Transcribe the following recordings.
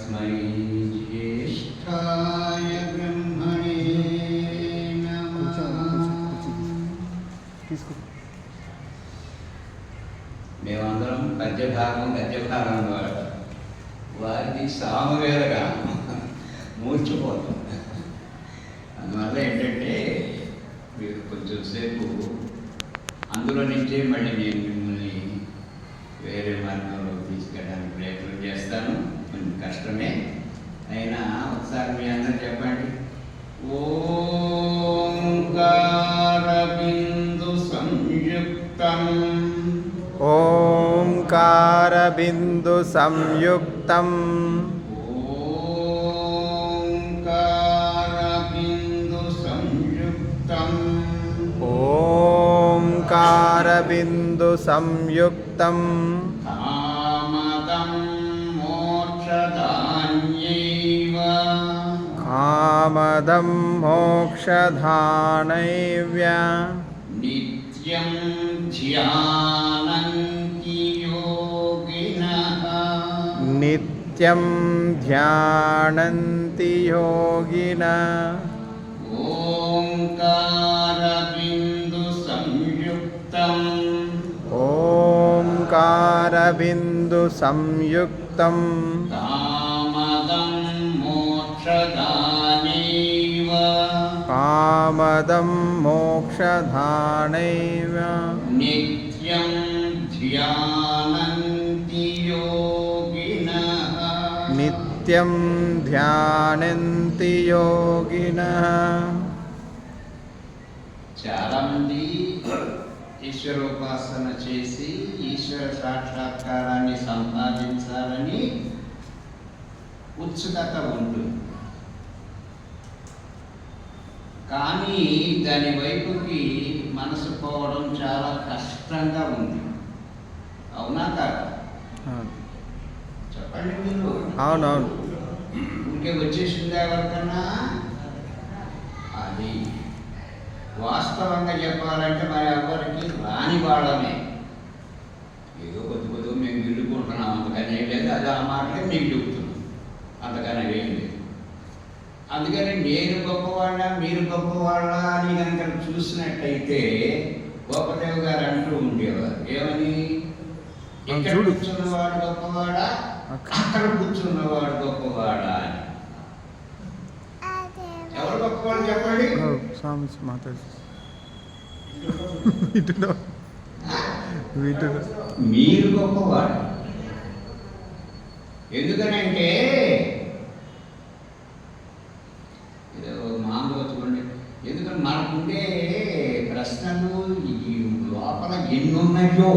तस्मै ज्येष्ठाय ब्रह्मणे नमः। మేమందరం పద్యభాగం వారిది సామవేదగా మూర్చిపోతాం. అందువల్ల ఏంటంటే మీరు కొంచెం సేపు అందులో నుంచే మళ్ళీ నేను మిమ్మల్ని వేరే మార్గంలో తీసుకెళ్ళడానికి ప్రయత్నం చేస్తాను. కొంచెం కష్టమే అయినా ఒకసారి మీ అందరూ చెప్పండి. ఓంకార బిందు సంయుక్తం ఓంకార బిందు సంయుక్తం ఓంకార బిందు సంయుక్తం ఓంకార బిందు సంయుక్తం కామదం మోక్షదాన్యైవ కామదం మోక్షధానైవ్య నిత్యం ధ్యానంతి యోగినః నిత్యం ధ్యానంతి యోగినః. ఓంకార బిందు సంయుక్తం ఓంకార బిందు సంయుక్తం కామదం మోక్షదానైవ కామదం మోక్షధానైవ నిత్యం ధ్యానంతి యోగినః నిత్యం ధ్యానంతి యోగినః. చాలామంది ఈశ్వరోపాసన చేసి ఈశ్వర సాక్షాత్కారాన్ని సంపాదించాలని ఉత్సుకత ఉంటుంది, కానీ దాని వైపుకి మనసు పోవడం చాలా కష్టంగా ఉంది. అవునా కాదా? చెప్పండి మీరు. అవునవును. ఇంకే వచ్చేసింది ఎవరికన్నా? అది వాస్తవంగా చెప్పాలంటే మరి ఎవరికి రాని వాళ్ళమే. ఏదో కొద్ది కొద్దిగా మేము విడుకుంటున్నాం, అందుకని ఏం లేదు. అది ఆ మాటలే మీకు చెబుతున్నాం, అందుకని ఏం లేదు. అందుకని నేను గొప్పవాళ్ళ మీరు గొప్పవాళ్ళ అని కనుక చూసినట్టయితే గోపదేవ్ గారు అంటూ ఉండేవారు ఏమని, ఇక్కడ కూర్చున్నవాడు గొప్పవాడా, అక్కడ కూర్చున్నవాడు గొప్పవాడా అని. ఎవరు గొప్పవాడు చెప్పండి? మీరు గొప్పవాడు. ఎందుకనంటే మామూలుగా చూడండి, ఎందుకంటే మనకుండే ప్రశ్నలు ఈ లోపల ఎన్ని ఉన్నాయో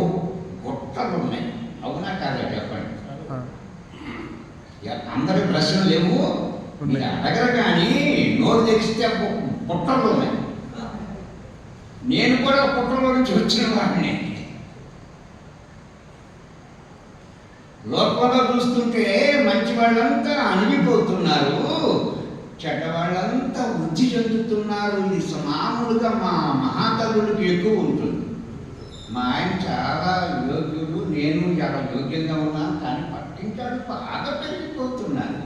గొట్టలు ఉన్నాయి. అవునా కాదా చెప్పండి? అందరి ప్రశ్నలు లేవు, మీరు అడగరు కానీ నోరు తెరిస్తే పుట్టలు ఉన్నాయి. నేను కూడా పుట్టలో నుంచి వచ్చిన వాడిని. లోకంలో చూస్తుంటే మంచి వాళ్ళంతా అణిగిపోతున్నారు, చెడ్డవాళ్ళంతా వృద్ధి చెందుతున్నారు. ఇది మామూలుగా మా మహాతల్లుడికి ఎక్కువ ఉంటుంది. మా ఆయన చాలా యోగ్యుడు, నేను చాలా యోగ్యంగా ఉన్నాను, కానీ పట్టించాడు బాగా పెరిగిపోతున్నారు.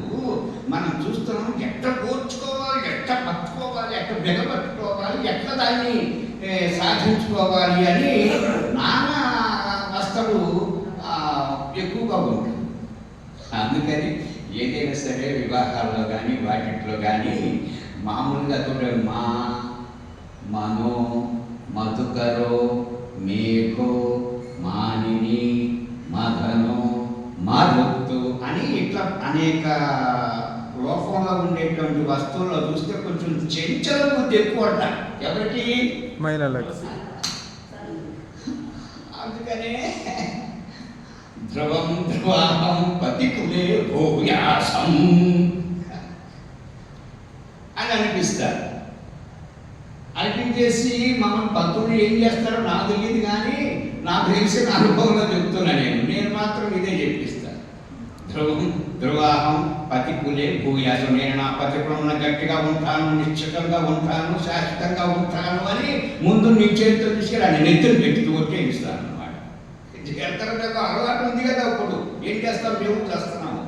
మనం చూస్తున్నాం ఎట్ట కోర్చుకోవాలి, ఎట్ట పట్టుకోవాలి, ఎట్ట బిగపట్టుకోవాలి, ఎట్ట దాన్ని సాధించుకోవాలి అని నానా అవస్థలు ఎక్కువగా ఉంటుంది. అందుకని ఏదైనా సరే వివాహాల్లో కానీ వాటిట్లో కానీ మామూలుగా చూడండి, మా మనో మధుకరో మేఘో మానిని మదనో మరుత్తు అని ఇట్లా అనేక లోకంలో ఉండేటువంటి వస్తువుల్లో చూస్తే కొంచెం చెంచల బుద్ధి ఎక్కువ అంట. ఎవరికి? మహిళలకు. అందుకనే ధ్రువం ధ్రువాహం పతికులే భూయాసం అని అనిపిస్తారు. అనిపించేసి మనం భక్తులు ఏం చేస్తారో నాకు తెలియదు, కానీ నాకు తెలిసిన అనుభవంలో చెప్తున్నా. నేను మాత్రం ఇదే చెప్పిస్తాను. ధ్రువం ధ్రువాహం పతికులే భూయాసం. నేను నా పతికులంలో గట్టిగా ఉంటాను, నిశ్చితంగా ఉంటాను, శాశ్వతంగా ఉంటాను అని ముందు నిశ్చయంతో తీసుకెళ్ళి నెత్తులు పెట్టి కొట్టేయిస్తాను అన్నమాట. ఎంతకంటే అలవాటు ఉంది కదా. ఇప్పుడు ఏం చేస్తాం, మేము చేస్తున్నాము.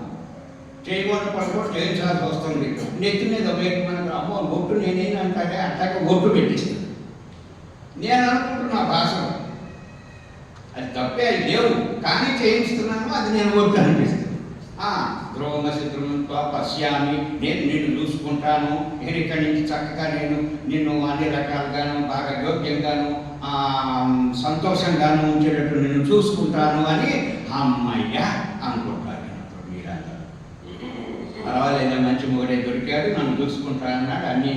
చేయకుండా పడుకో చేయించాల్సి వస్తుంది. నెత్తి మీద పెట్టి మనకు అమ్మో ఒట్టు నేనేనంటే అట్లాగే ఒట్టు పెట్టిస్తాను. నేను అనుకుంటున్నా భాషలో అది తప్పే, అది లేవు, కానీ చేయిస్తున్నాను, అది నేను ఒట్టు అనిపిస్తుంది. ద్రోమసి ద్రోమ పశ్యామి, నేను నిన్ను చూసుకుంటాను, నేను ఇక్కడి నుంచి చక్కగా నిన్ను అన్ని రకాలుగాను బాగా యోగ్యంగాను సంతోషంగాను ఉంచేటట్టు నిన్ను చూసుకుంటాను అని అమ్మయ్య అనుకుంటాను. మీరంతా పర్వాలేదు, మంచి మొగడే దొరికాడు, నన్ను చూసుకుంటానన్నాడు అన్నీ.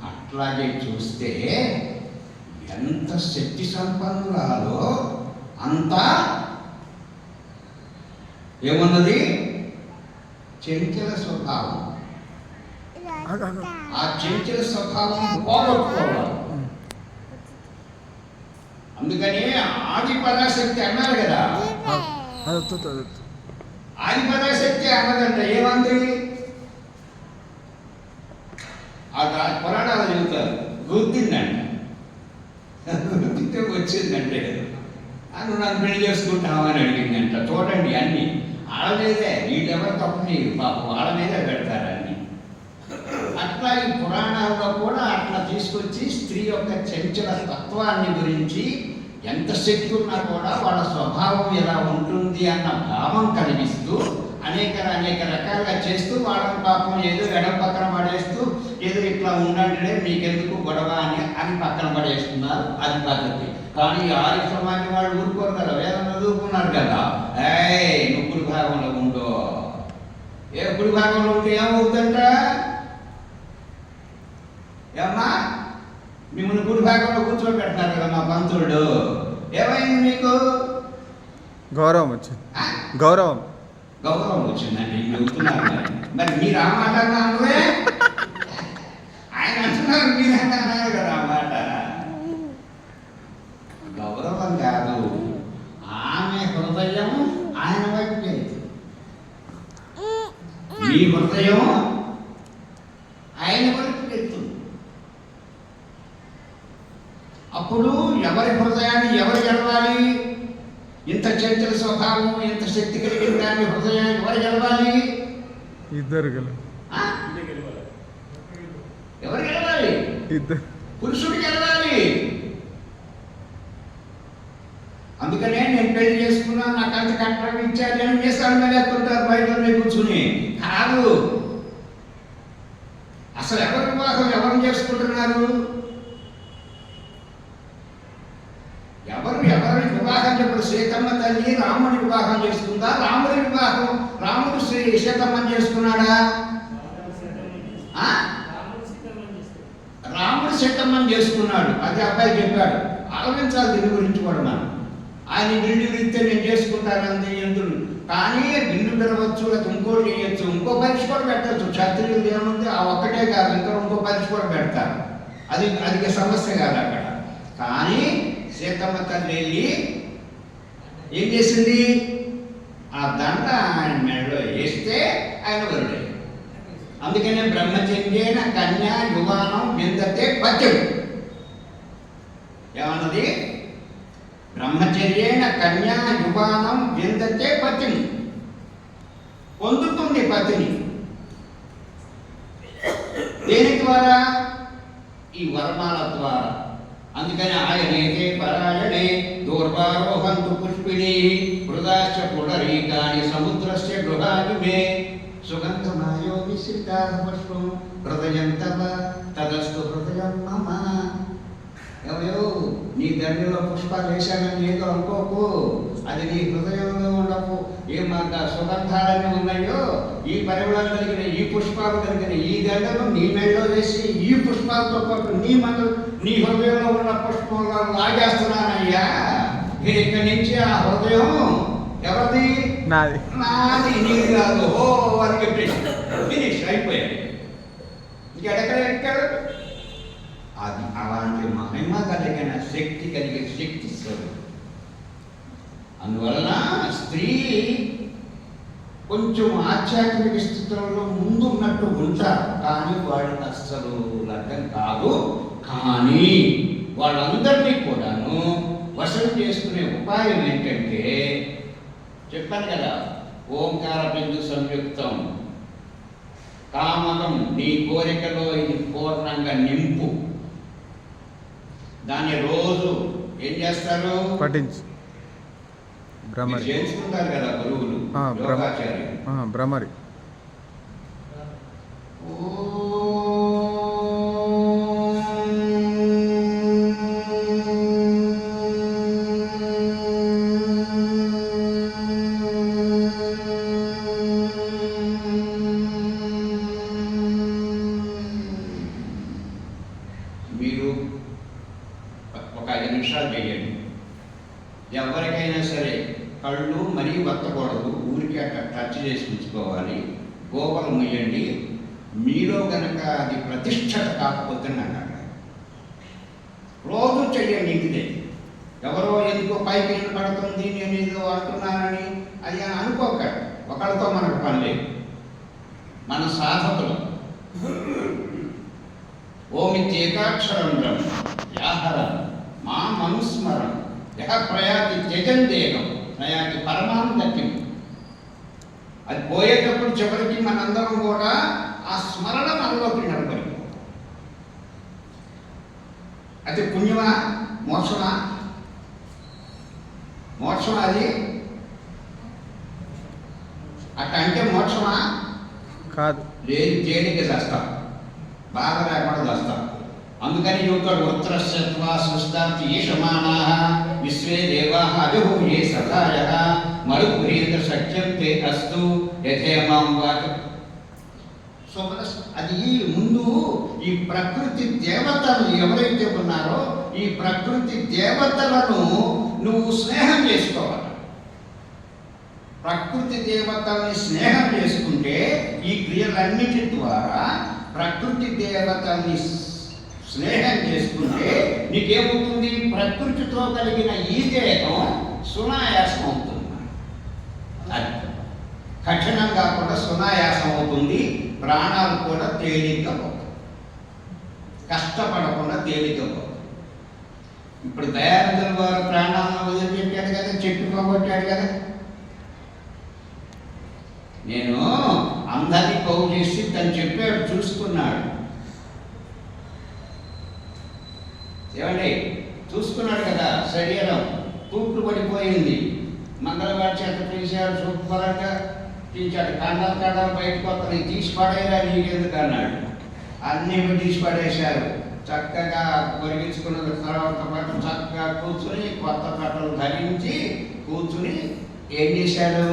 అట్లాగే చూస్తే ఎంత శక్తి సంపన్నురాలో అంతా ఏమున్నది, చంచల స్వభావం. ఆ చంచల స్వభావం పోగొట్టుకోవాలి. అందుకని ఆది పరాశక్తి అన్నారు కదా, ఆది పరాశక్తి అన్నదంట ఏమంది, ఆ పురాణాలు చెబుతారు, గుర్తిందంట. గుర్తితే వచ్చిందంటే నువ్వు నన్ను పెళ్లి చేసుకుంటావని అడిగిందంట. చూడండి అన్ని వాళ్ళ మీదే, వీళ్ళెవరు తప్పు నీరు పాపం వాళ్ళ మీదే పెడతారు అన్ని. అట్లా ఈ పురాణాల్లో కూడా అట్లా తీసుకొచ్చి స్త్రీ యొక్క చంచల తత్వాన్ని గురించి, ఎంత శక్తి ఉన్నా కూడా వాళ్ళ స్వభావం ఎలా ఉంటుంది అన్న భావం కలిగిస్తూ అనేక రకాలుగా చేస్తూ వాళ్ళని పాపం ఏదో ఎడం పక్కన పడేస్తూ ఏదో ఇట్లా ఉండంటే మీకెందుకు గొడవ అని పక్కన పడేస్తున్నారు. అది పద్ధతి. కానీ ఆర్య సమాజం వాళ్ళు ఊరుకోరు కదా, వేదం చదువుకున్నారు కదా, నువ్వు కుడి భాగంలో ఉండో. కుడి భాగంలో ఉంటే ఏమవుతుందంట, ఏమ్మా మిమ్మల్ని కుడి భాగంలో కూర్చోబెడతారు కదా మా పంతుడు, ఏమైంది మీకు? గౌరవం వచ్చింది. గౌరవం వచ్చిందండి. చెబుతున్నారు మరి మీరు ఆ మాట అన్నారే, ఆయన అంటున్నారు మీరు అన్నారు కదా ఆ మాట. గౌరవం కాదు, ఆమె హృదయం ఆయన వైపు వెళ్తుంది, మీ హృదయం ఆయన వైపు వెళ్తుంది. అప్పుడు ఎవరి హృదయాన్ని ఎవరు గెలవాలి? ఇంత చంచల స్వభావం, ఇంత శక్తి కలిగిన దాని హృదయాన్ని ఎవరు గెలవాలి? ఇద్దరు ఎవరు గెలవాలి? పురుషుడు గెలవాలి. అందుకనే నేను పెళ్లి చేసుకున్నాను, నాకు అంత కట్నం ఇచ్చారు, నేను చేస్తాను లేకుంటారు బయట కూర్చుని. కాదు, అసలు ఎవరి వివాహం ఎవరు చేసుకుంటున్నారు? ఎవరి వివాహం చెప్పడు? సీతమ్మ తల్లి రాముడి వివాహం చేసుకుందా? రాముడు సీతమ్మని చేసుకున్నాడా? రాముడు సీతమ్మని చేసుకున్నాడు. అది అబ్బాయి చెప్పాడు. ఆలోచించాలి దీని గురించి కూడా మనం. ఆయన బిల్లు ఇస్తే నేను చేసుకుంటానంది ఎందుకు, కానీ బిల్లు పెరగవచ్చు, లేకపోతే ఇంకోటి చేయొచ్చు, ఇంకో పరీక్ష కూడా పెట్టచ్చు. క్షత్రియులు ఏముంది, ఆ ఒక్కటే కాదు, ఇంకా ఇంకో పరీక్ష కూడా పెడతారు. అది సమస్య కాదు అక్కడ. కానీ సీతమ్మ తల్లి వెళ్ళి ఏం చేసింది? ఆ దండ ఆయన మెడలో వేస్తే ఆయన వరుడే. అందుకనే బ్రహ్మచర్యేన కన్యా యువానం విందతే పత్యం. ఏమన్నది? బ్రహ్మచర్యేన కన్యా యువానం విందతే పత్యం. పొందుతుంది పతిని. దేని ద్వారా? ఈ వరమాల ద్వారా. అందుకని ఆయనైతే పరాయణే దూర్వారోహంతు పుష్పిణీ హృదాశ్చ పుడరీకాని సముద్రస్య గృహాని మే సుగంధమాయో విశ్రితా పుష్పం హృదయం తవ తదస్తు హృదయం మమ. ఎవయో నీ దండిలో పుష్పాలు వేశానని ఏదో అనుకోకు, అది నీ హృదయంలో ఉండవు. ఏమంత సుగంధాలన్నీ ఉన్నాయో, ఈ పరిమళాలు కలిగిన ఈ పుష్పాలు కలిగిన ఈ దండలు నీ మెడలో వేసి ఈ పుష్పాలతో పాటు నీ హృదయంలో ఉన్న పుష్పంలో లాగేస్తున్నానయ్యా. నేను ఇక్కడి నుంచి ఆ హృదయం ఎవరిది? నాది, నీది కాదు. అని చెప్పేసి ఫినిష్ అయిపోయాడు. ఇంకెక్కడెక్కడ అది అలాంటి మహిమ కలిగిన శక్తి కలిగిన శక్తి స్వరూపం. అందువలన స్త్రీ కొంచెం ఆధ్యాత్మిక స్థితులలో ముందున్నట్టు ఉంటారు, కానీ వాళ్ళకి అస్సలు లగ్నం కాదు. కానీ వాళ్ళందరినీ కూడాను వశం చేసుకునే ఉపాయం ఏంటంటే చెప్పాను కదా, ఓంకార బిందు సంయుక్తం కామకం, నీ కోరికలో ఇది పూర్ణంగా నింపు. దాన్ని రోజు ఏం చేస్తారు? పఠించు. భ్రమరి చేయించుకుంటారు కదా గురువులు, యోగాచార్యులు. భ్రమరి. మీరు ఒక 5 నిమిషాలు చేయండి. ఎవరికైనా సరే కళ్ళు మరీ వత్తకూడదు, ఊరికి అట్లా టచ్ చేసి ఉంచుకోవాలి. గోపలు ముయ్యండి. మీలో కనుక అది ప్రతిష్టత కాకపోతే అన్నాడు. రోజు చెయ్యండి. ఇంటిదే ఎవరో ఎందుకో పైకి పడుతుంది, నేను ఏదో అంటున్నానని అది అనుకోకండి. ఒకళ్ళతో మనకు పని లేదు. మన సాధకులు ఓమిత్యేకాక్షరం బ్రహ్మ వ్యాహరం మా మనుస్మరం యహ ప్రయాతి త్యజందేహం ప్రయాతి పరమానందక్యం. అది పోయేటప్పుడు చివరికి మనందరం కూడా ఆ స్మరణ మనలోకి నడపడి. అది పుణ్యమా మోక్షమా? మోక్షం అది అట్టంటే మోక్షమా? కాదు. లేదు, తేలిక చేస్తాం, బాధ లేకుండా చేస్తాం. అందుకని యువకుడు ఉత్తరస్యత్వా సృష్టాంతి ఏషమానా విశ్వే దేవా అభిభూయే సదాయ మరుపురీంద్ర సత్యం తే అస్తు యథేమాం వాచ. సో అది ముందు ఈ ప్రకృతి దేవతలు ఎవరైతే ఉన్నారో ఈ ప్రకృతి దేవతలను నువ్వు స్నేహం చేసుకోవాలి. ప్రకృతి దేవతల్ని స్నేహం చేసుకుంటే ఈ క్రియలన్నిటి ద్వారా ప్రకృతి దేవతల్ని స్నేహం చేసుకుంటే నీకేమవుతుంది? ప్రకృతితో కలిగిన ఈ దేహం సునాయాసం అవుతుంది. కఠినం కాకుండా సునాయాసం అవుతుంది. ప్రాణాలు కూడా తేలిగ్గా పోతాయి, కష్టపడకుండా తేలిగ్గా పోతాయి. ఇప్పుడు దయానందుల వారు ప్రాణాలను వదిలిపెట్టాడు కదా, చెట్టు పోగొట్టాడు కదా. నేను అందరినీ పోగు చేసి తను చెప్పాడు, చూసుకున్నాడు. ఏమండి, చూసుకున్నాడు కదా. శరీరం తూట్లు పడిపోయింది. మంగళవారి చేత తీసాడు, శుభ్రంగా తీసాడు. కాండాలు బయటకు వస్తాను, తీసి పడేలా నీకెందుకు అన్నాడు. అన్నీ తీసి పడేశారు. చక్కగా పొరిగించుకున్న తర్వాత పాటు చక్కగా కూర్చుని కొత్త బట్టలు ధరించి కూర్చుని ఏం చేశాడు?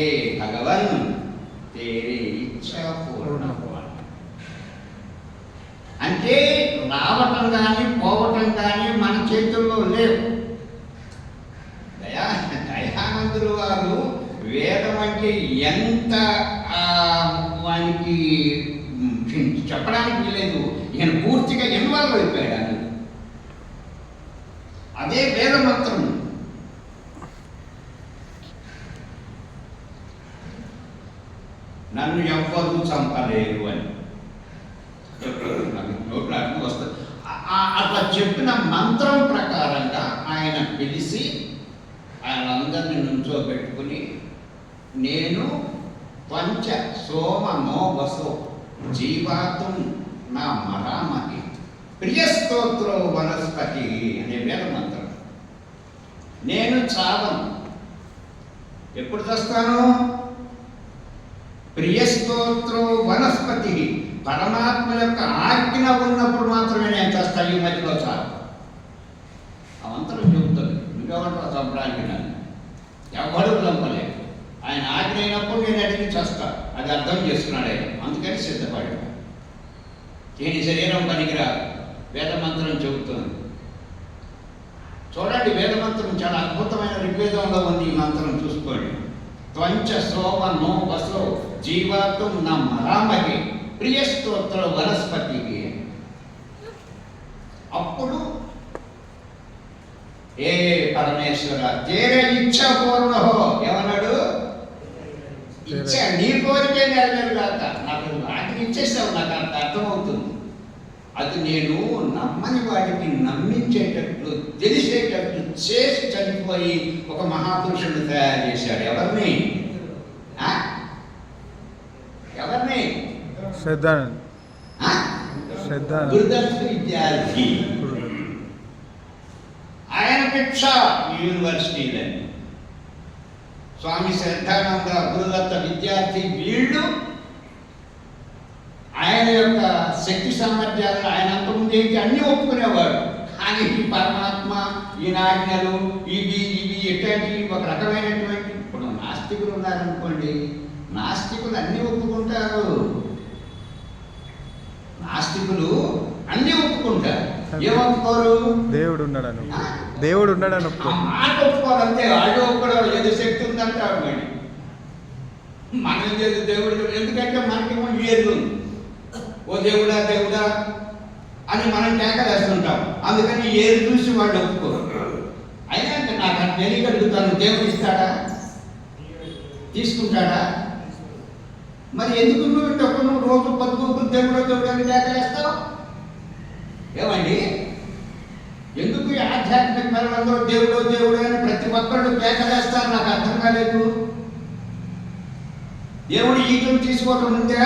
ఏ భగవన్ తేరీ ఇచ్చా పూర్ణ. అంటే రావటం కానీ పోవటం కానీ మన చేతుల్లో లేవు. దయానందులు వారు వేదం అంటే ఎంత వానికి చెప్పడానికి లేదు. ఈయన పూర్తిగా ఇన్వాల్వ్ అయిపోయాడు. అదే వేద మంత్రం. నన్ను ఎవ్వరూ చంపలేరు అని నోట్లో అర్థం వస్తుంది. అట్లా చెప్పిన మంత్రం ప్రకారంగా ఆయన పిలిచి ఆయనందరినీ నుంచోబెట్టుకుని, నేను పంచ సోమ నో వసో జీవాతం నా మరామతి ప్రియస్తోత్రో వనస్పతి అనే వేద మంత్రం. నేను చావను. ఎప్పుడు చేస్తాను? ప్రియస్తోత్రో వనస్పతి, పరమాత్మ యొక్క ఆజ్ఞ ఉన్నప్పుడు మాత్రమే నేను చేస్తాను. ఈ మధ్యలో చాలు. ఆ మంత్రం చెబుతుంది. నువ్వెవరు చంపడానికి? నన్ను ఎవరు చంపలేదు. ఆయన ఆజ్ఞ అయినప్పుడు నేను అడిగి చేస్తాను. అది అర్థం చేసుకున్నాడు ఆయన. అందుకని సిద్ధపడి దీని శరీరం పనికిరాదు. వేదమంత్రం చెబుతుంది. చూడండి, వేదమంత్రం చాలా అద్భుతమైన ఋగ్వేదంలో ఉంది. ఈ మంత్రం చూసుకోండి. త్వంచ సోమ నో వసో జీవాతం నా మరామకి ప్రియస్తోత్ర వనస్పతికి. అప్పుడు ఏ పరమేశ్వర తేరే ఇచ్చ పూర్ణో ఏమన్నాడు? ఇచ్చ నీ కోరికే నెరవేరుగాక. నాకు వాటిని ఇచ్చేసావు, నాకు అంత అర్థమవుతుంది. అది నేను నమ్మని వాటికి నమ్మించేటట్లు, తెలిసేటట్లు చేసి చనిపోయి ఒక మహాపురుషుడు తయారు చేశాడు. ఎవరిని? శ్రద్ధానంద్ ఆ? శ్రద్ధానంద్ గురుదత్త విద్యార్థి. ఆయన భిక్ష యూనివర్సిటీలని స్వామి శ్రద్ధానంద గురుదత్త విద్యార్థి. వీళ్ళు ఆయన యొక్క శక్తి సామర్థ్యాలను ఆయన అంతకుముందు ఏంటి అన్నీ ఒప్పుకునేవాడు. కానీ ఈ పరమాత్మ, ఈ నాజ్ఞలు, ఇవి ఎట్లాంటి ఒక రకమైనటువంటి, ఇప్పుడు నాస్తికులు ఉన్నారనుకోండి, నాస్తికులు అన్నీ ఒప్పుకుంటారు. నాస్తికులు అన్నీ ఒప్పుకుంటారు. ఏమొప్పుకోరు? దేవుడు ఉన్నాడని, దేవుడు ఉన్నాడని ఒప్పుకో. మాట ఒప్పుకోరు అంతే. వాళ్ళు ఒప్పుకోవడం ఏదో శక్తి ఉందంటారు. మరి మనం లేదు దేవుడు, ఎందుకంటే మనకేమో ఏది ఉంది. ఓ దేవుడా దేవుడా అని మనం కేకలేస్తుంటాం. అందుకని ఏది చూసి వాళ్ళు ఒప్పుకోరు. అయినా నాకు అది తెలియగలుగుతాను, దేవుడు ఇస్తాడా, తీసుకుంటాడా? మరి ఎందుకు నువ్వు రోజు బతుకు దేవుడు దేవుడు అని కేకలేస్తావు? ఏమండి, ఎందుకు ఈ ఆధ్యాత్మిక మరణంలో దేవుడు దేవుడు అని ప్రతి ఒక్కళ్ళు కేకలేస్తారు? నాకు అర్థం కాలేదు. దేవుడు ఈటను తీసుకోవటం ఉందా?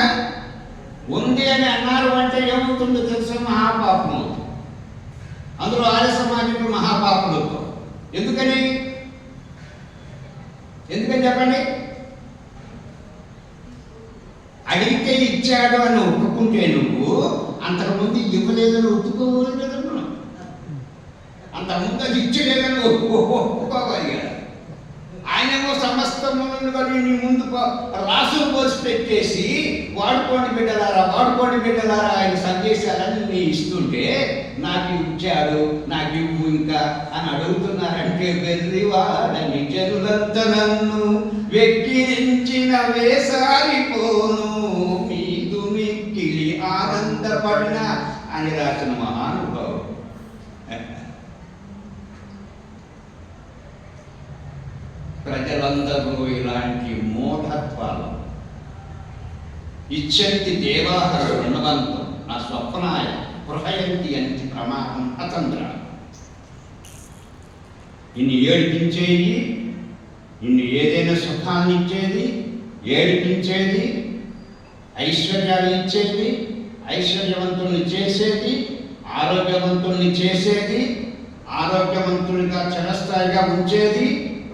ఉంది అని అన్నారు అంటే ఏమవుతుందో తెలుసు? మహాపాపం అవుతుంది. అందులో ఆర్య సమాజంలో మహాపాపలు అవుతాం. ఎందుకని చెప్పండి? అడిగితే ఇచ్చాడు అని ఒప్పుకుంటే నువ్వు అంతకుముందు ఇవ్వలేదని ఒప్పుకోవాలి కదా. మనం అంతకుముందు అది ఇచ్చలేదని ఒప్పుకోవాలి కదా. ఆయనేమో సమస్తములను కానీ నీ ముందు రాసులు పోసి పెట్టేసి వాడుకోండి బిడ్డలారా, వాడుకోండి బిడ్డలారా ఆయన సందేశాలని నీ ఇస్తుంటే నాకు ఇచ్చాడు, నాకు ఇవ్వు ఇంకా అని అడుగుతున్నారంటే వెర్రివాడని జనులంతా నన్ను వెక్కిరించిన వేసారిపోను మీదు మిక్కిలి ఆనందపడిన అని రాసిన మహానుభావుడు. ప్రజలందరూ ఇలాంటి మూఢత్వాలు ఇచ్చంతి దేవాహ రుణవంతం నా స్వప్నాయ ప్రహయంతి అంతి ప్రమాదం అతంద్ర. ఇన్ని ఏడిపించేది, ఇన్ని ఏదైనా సుఖాన్ని ఇచ్చేది, ఏడిపించేది, ఐశ్వర్యాలు ఇచ్చేది, ఐశ్వర్యవంతుల్ని చేసేది, ఆరోగ్యవంతుల్ని చేసేది, ఆరోగ్యవంతునిగా చిరస్థాయిగా ఉంచేది,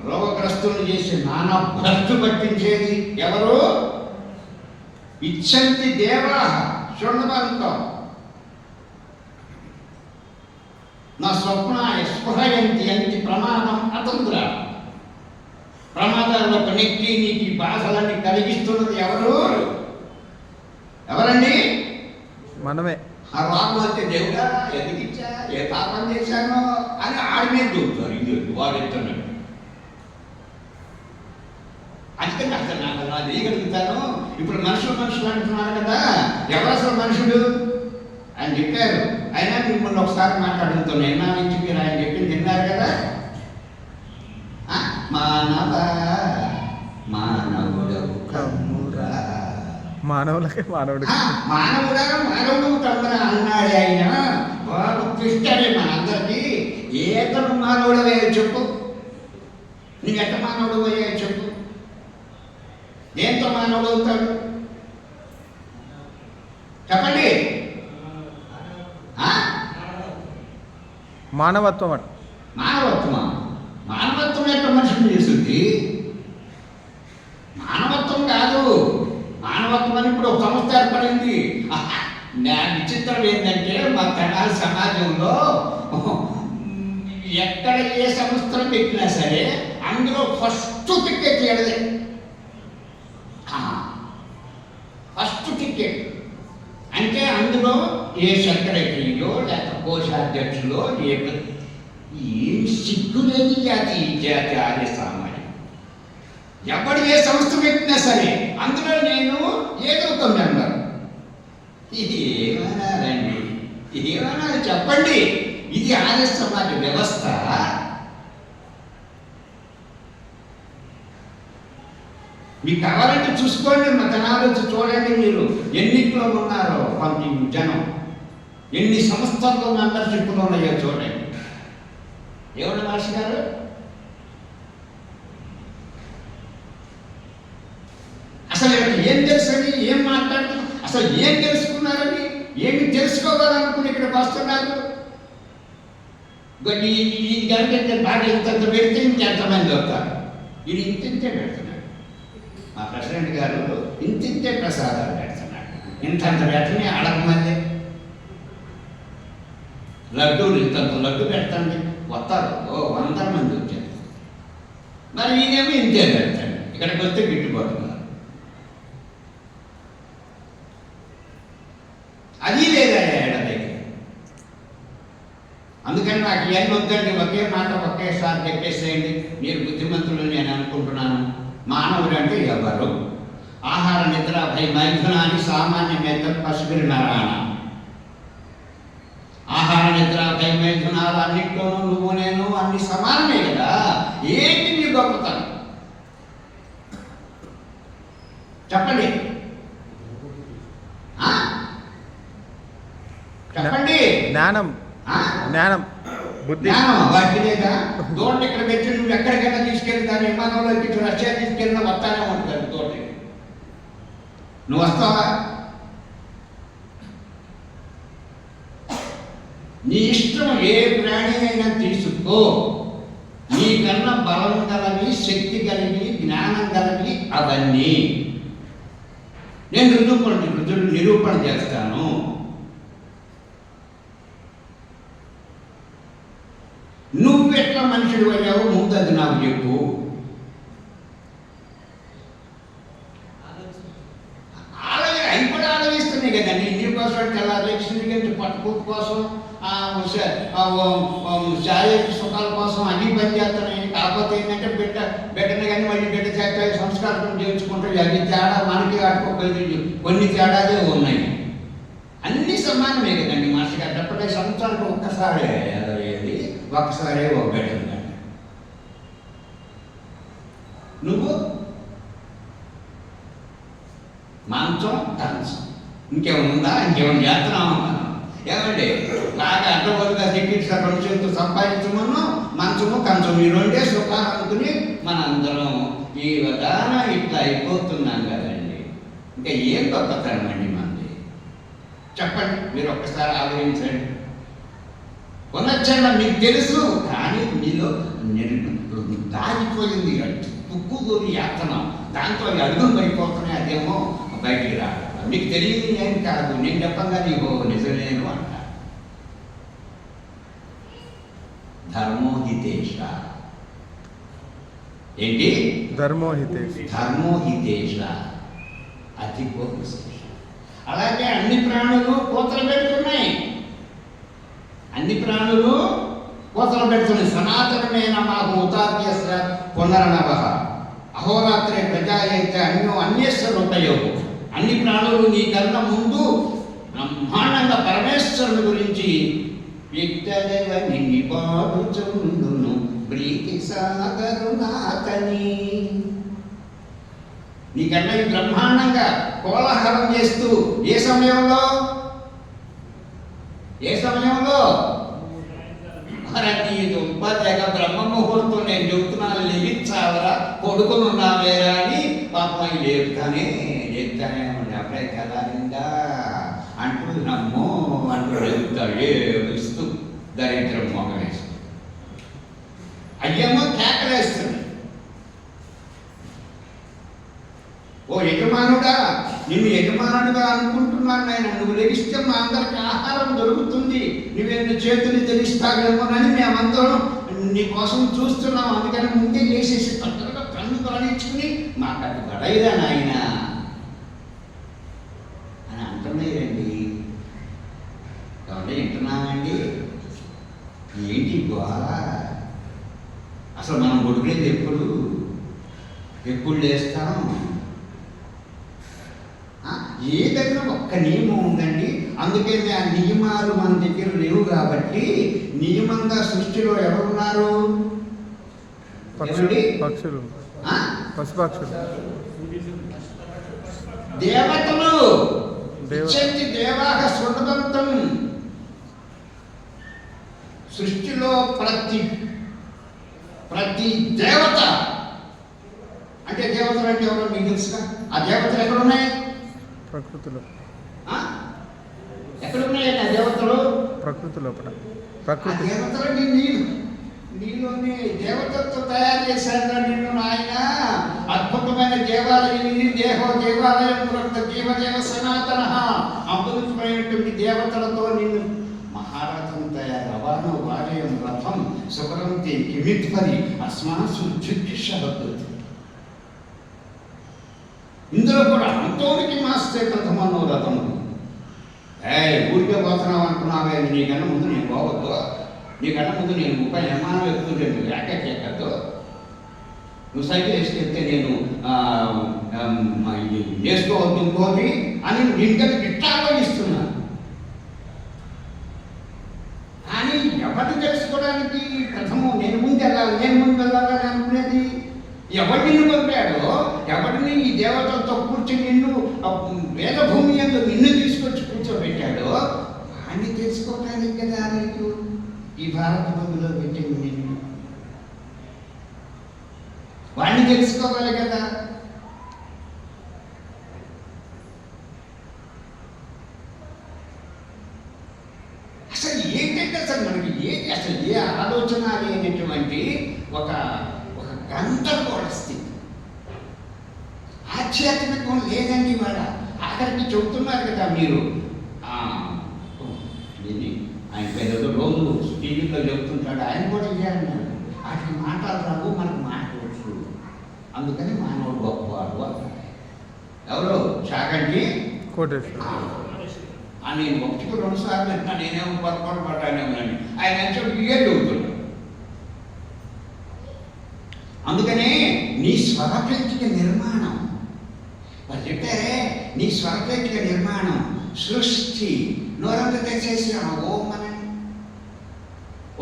రోగగ్రస్తులను చేసి నానా భ్రష్టు పట్టించేది ఎవరు? ఇచ్చంతి దేవా శృణవంతం నా స్వప్నాయ స్పృహయంతి అంతి ప్రమాదం అతంద్ర. ప్రమాదాల్లో నెక్కి నీకు ఈ బాధలన్నీ కలిగిస్తున్నది ఎవరండి? మనమే. ఆ రోగం వచ్చే దేవుడా ఎదిగిచ్చా, ఏ పాపం చేశానో అని ఆడి మీద చూపుతారు. ఇది వాడు ఎత్తున్నాడు. అందుకని అసలు నాకు నా వేయగలుగుతాను. ఇప్పుడు మనుషులు అంటున్నారు కదా, ఎవరు అసలు మనుషుడు అని చెప్పారు. అయినా మిమ్మల్ని ఒకసారి మాట్లాడుతున్నాను. ఎన్నా నుంచి మీరు ఆయన చెప్పింది విన్నారు కదా. మానవుడు కమ్మురా అన్నాడు ఆయన. వాడు కృష్ణుడే మనందరికీ. ఏతను మానవుడు అయ్యాడు చెప్పు. నీకు ఎట్ట మానవుడు అయ్యాడు చెప్పు. దేంతో మానవుడు అవుతాడు చెప్పండి? మానవత్వం అట. మానవత్వం ఎట్ట మనుషులు చేస్తుంది? మానవత్వం కాదు. మానవత్వం అని ఇప్పుడు ఒక సంస్థ ఏర్పడింది. నా విచిత్రం ఏంటంటే మా తెనాలి సమాజంలో ఎక్కడ ఏ సంస్థలు పెట్టినా సరే అందులో ఫస్ట్ టికెట్ ఎడదే. ఫస్ట్ టికెట్ అంటే అందులో ఏ సెక్రటరీలో లేక కోశాధ్యక్షులో ఏం సిగ్గులేని జాతి ఈ జాతి ఆర్య సామాన్యం. ఎవడు ఏ సంస్థ పెట్టినా సరే అందులో నేను ఏదో ఒక మెంబర్. ఇది ఏమనాలండి? ఏమనాలి చెప్పండి? ఇది ఆర్య సమాజ వ్యవస్థ. మీకు కావాలంటే చూసుకోండి, మా తెనాలి చూడండి. మీరు ఎన్నిట్లో ఉన్నారో కొంత జనం, ఎన్ని సంస్థల్లో మెంబర్షిప్లో ఉన్నాయో చూడండి. ఏమన్నా మహర్షి గారు? అసలు ఏం తెలుసండి? ఏం మాట్లాడుతున్నా? అసలు ఏం తెలుసుకున్నారని, ఏమి తెలుసుకోవాలనుకుని ఇక్కడికి వస్తున్నారు? ఈ గంట బాగా ఇంతంత పెడితే ఇంకెంతమంది వస్తారు? ఇది ఇంతింతే పెడుతున్నాడు. మా ప్రెసిడెంట్ గారు ఇంతింతే ప్రసాదాలు పెడుతున్నాడు. ఇంతంత పెట్టని అడగమంది. లడ్డూలు ఇంతంత లడ్డు పెడతాండి, వస్తారు 100 మంది వచ్చారు. మరి ఈయనేమో ఇంతే పెడతాడు. ఇక్కడికి వస్తే గిట్టుబాటు. అది లేదా ఏడాది. అందుకని నాకు ఇవన్నీ వద్దండి, ఒకే మాట ఒకేసారి చెప్పేసేయండి. మీరు బుద్ధిమంతులు నేను అనుకుంటున్నాను. మానవుడు అంటే ఎవరు? ఆహార నిద్ర భయ మైథునాన్ని సామాన్యమేత పశువులు నరాణ. ఆహార నిద్ర భయ మైథునాలు అన్నింటిలోనూ నువ్వు నేను అన్ని సమానమే కదా. ఏంటి నీ గొప్పతనం చెప్పండి, చెప్పండి. జ్ఞానం, జ్ఞానం, బుద్ధి. వాటి లేదా తోట ఇక్కడ పెట్టి నువ్వు ఎక్కడికైనా తీసుకెళ్ళి దాని విమానంలో ఎక్కించు, రష్యా తీసుకెళ్ళినా వస్తానే ఉంటుంది తోట. నువ్వు వస్తావా? నీ ఇష్టం, ఏ ప్రాణి అయినా తీసుకో. నీకన్నా బలం గలవి, శక్తి కలిగి, జ్ఞానం కలిగి అవన్నీ నేను నిరూపణ చేస్తాను. నువ్వెట్లా మనుషుడు అయ్యావు ముందు అది నాకు చెప్పు. అవి కూడా ఆలోచిస్తున్నాయి కదండి. నీ కోసం తెల్లారి పట్టుకు కోసం, శారీరక సుఖాల కోసం అన్ని పని చేస్తున్నాయి. కాకపోతే ఏంటంటే బిడ్డని కానీ మళ్ళీ బిడ్డ చేత సంస్కారం చేయించుకుంటాయి. అవి తేడా మనకి ఆడుకోగలిగి కొన్ని తేడాలే ఉన్నాయి. అన్ని సమానమే కదండి. మనిషికి అడ్డపడే సంవత్సరానికి ఒక్కసారే అయ్యేది, ఒక్కసారే ఒక బిడ్డ. నువ్వు మంచం కంచం ఇంకేముందా? ఇంకేమైనా చేస్తున్నావు? ఏమండి బాగా అడ్డబోలుగా టికెట్స్ 2 చేతులు సంపాదించమను, మంచము కంచము ఈ 2 సుఖాలు అనుకుని మనందరం ఈ విధాన ఇట్లా అయిపోతున్నాం కదండి. ఇంకా ఏం గొప్పతనం అండి మనది? చెప్పండి, మీరు ఒక్కసారి ఆలోచించండి. కొనొచ్చండి మీకు తెలుసు, కానీ మీలో దాగిపోయింది ఉక్కుదూరి యాత్రం. దాంతో అడుగులు పడిపోతున్నాయి, అదేమో బయటికి రాదు. మీకు తెలియదు ఏం కాదు, నేను చెప్పంగా నీకు నిజమేను అంట. ధర్మోహితేష ఏంటి? ధర్మోహితేష అతి విశేష. అలాగే అన్ని ప్రాణులు కోతలు పెడుతున్నాయి. అన్ని ప్రాణులు కోతలు పెడుతున్నాయి. సనాతనమైన మాకు ఉతాద్యస్య పునర్నవ అహోరాత్రే ప్రజాయైతే అన్యేశ్వరుపయోగం. అన్ని ప్రాణులు నీ కన్నా ముందు బ్రహ్మాండంగా పరమేశ్వరుని గురించి పాడుచుండును ప్రీతి సాగరునాథని. నీకన్నా ఈ బ్రహ్మాండంగా కోలాహలం చేస్తూ ఏ సమయంలో బ్రహ్మ ముహూర్తం నేను చెబుతున్నాను, లిగించావరా కొడుకుని ఉన్నావేరా అని పాపం లేపుతానే అప్పుడే కదారిందా అంటూ నమ్మో అంటూ చెబుతాడు. ఏడుస్తూ దరిద్రం మొగవేస్తూ అయ్యేమో కేకలేస్తుంది. ఓ యజమానుడా, నిన్ను యజమానుడిగా అనుకుంటున్నాను నాయన, నువ్వు లెగిస్తే మా అందరికి ఆహారం దొరుకుతుంది, నువ్వెన్ని చేతులు తెలుస్తావేమోనని మేమందరం నీ కోసం చూస్తున్నాం. అందుకని ముందే లేచేసి తొందరగా కన్ను తొలగించుకుని మాకు అది గడైరా నాయన అని అంటున్నాయిరండి. కాబట్టి వింటున్నామండి. ఏంటి గోళ? అసలు మనం గొడుగులేదు ఎప్పుడు లేస్తాం? ఏదైనా ఒక్క నియమం ఉందండి. అందుకే ఆ నియమాలు మన దగ్గర లేవు కాబట్టి నియమంగా సృష్టిలో ఎవరున్నారు? పశుపక్షులు, దేవతలు. దేవాహ స్వతంత్రం. సృష్టిలో ప్రతి దేవత అంటే దేవతలు అంటే ఎవరో మీకు తెలుసుగా. ఆ దేవతలు ఎక్కడ ఉన్నాయి? ఎక్కడ ఉన్నాయండి ఆ దేవతలు? ప్రకృతి లోపల. ఆ ప్రకృతి దేవతలు నీలోని దేవతలతో తయారు చేశారు నిన్ను ఆయన. అద్భుతమైన దేవాలయం ఇది. దేవాలయం పురక్త జీవదేవ సనాతన. అద్భుతమైనటువంటి దేవతలతో నిన్ను మహారథం తయారు. అవాను వారయం రథం సుకరంతి కిమిత్పరి అస్మాసు చుక్షవద్దు. ఇందులో కూడా అంతోనికి మాస్తే ప్రథమన్నో రథము. ఊరికే పోతున్నావు అనుకున్నావే, నీకన్నా ముందు నేను పోవద్దు, నీకన్నా ముందు నేను 30 నిర్మాణం ఎక్కుతుంటే నువ్వు ఎక్కద్దు, నువ్వు సైకిల్ వేసుకెళ్తే నేను వేసుకోవద్దు ఇంకోటి అని నింకని ఇట్లా ఆలోచిస్తున్నాను. కానీ ఎవరిని తెలుసుకోవడానికి ప్రథమం నేను ముందు వెళ్ళాలని అనుకునేది. ఎవరు నిన్ను పంపాడో, ఎవరిని ఈ దేవతలతో కూర్చొని నిన్ను వేదభూమి యందు నిన్ను తీసుకొచ్చి కూర్చోబెట్టాడో వాడిని తెలుసుకోవటానికి కదా నీకు ఈ భారత భూమిలో పెట్టింది. నిన్ను వాడిని తెలుసుకోవాలి కదా. అసలు ఏంటంటే అసలు మనకి అసలు ఏ ఆలోచన లేనటువంటి ఒక గందరగోళ స్థితి. ఆధ్యాత్మికం లేదండి. వాళ్ళ ఆఖరికి చెబుతున్నారు కదా మీరు దీన్ని ఆయన పేరు రోజు టీవీలో చెబుతుంటాడు. ఆయన కూడా ఇయ్యాలన్నాడు. వాటికి మాటలు రావు, మనకు మాట్లాడవచ్చు. అందుకని మానవుడు గొప్పవాడు అంటారు. ఎవరు? చాగంటి కోటేశ్వర. నేను 1-2 సార్లు అంటున్నా, నేనేమో పొరపాటు పడ్డానేమోనని. ఆయన చెప్పి ఇవే చెబుతున్నాడు. అందుకనే నీ స్వరపేటిక నిర్మాణం వాళ్ళు చెప్పారే, నీ స్వరపేటిక నిర్మాణం సృష్టి నోరంతా తెచ్చేసి ఓం అనండి,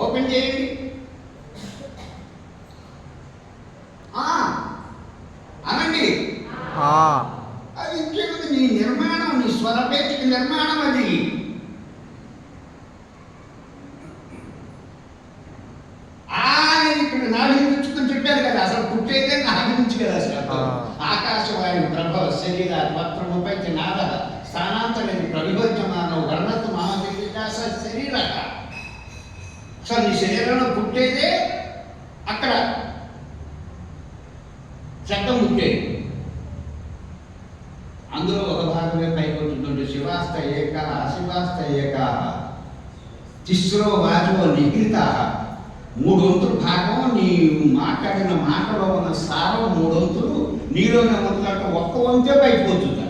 ఓపెన్ చేయండి. అనండి. అది ఇంకేముంది, నీ నిర్మాణం, నీ స్వరపేటిక నిర్మాణం అది. ఇక్కడ నాలుగు నుంచి చెప్పారు కదా, అసలు పుట్టేదే నాలుగు నుంచి కదా. అసలు ఆకాశవాయు ప్రభవ శరీర పత్రముపై నాద స్థానాంతరేది ప్రవిభజ్యమానవ వర్ణతు మామశరీరాస శరీర. అసలు నీ శరీరంలో పుట్టేదే అక్కడ శబ్దం పుట్టేది. అందులో ఒక భాగమే పైకి వచ్చిందంటే శివాస్త ఏక అశివాస్త ఏక తిస్రో వాచో నిహిత. 3 వంతుల భాగం నీ మాట్లాడిన మాటలో ఉన్న సారం 3 వంతులు నీలోనే ఉంటుందంటే 1 వంతే పైకి పోతుంది.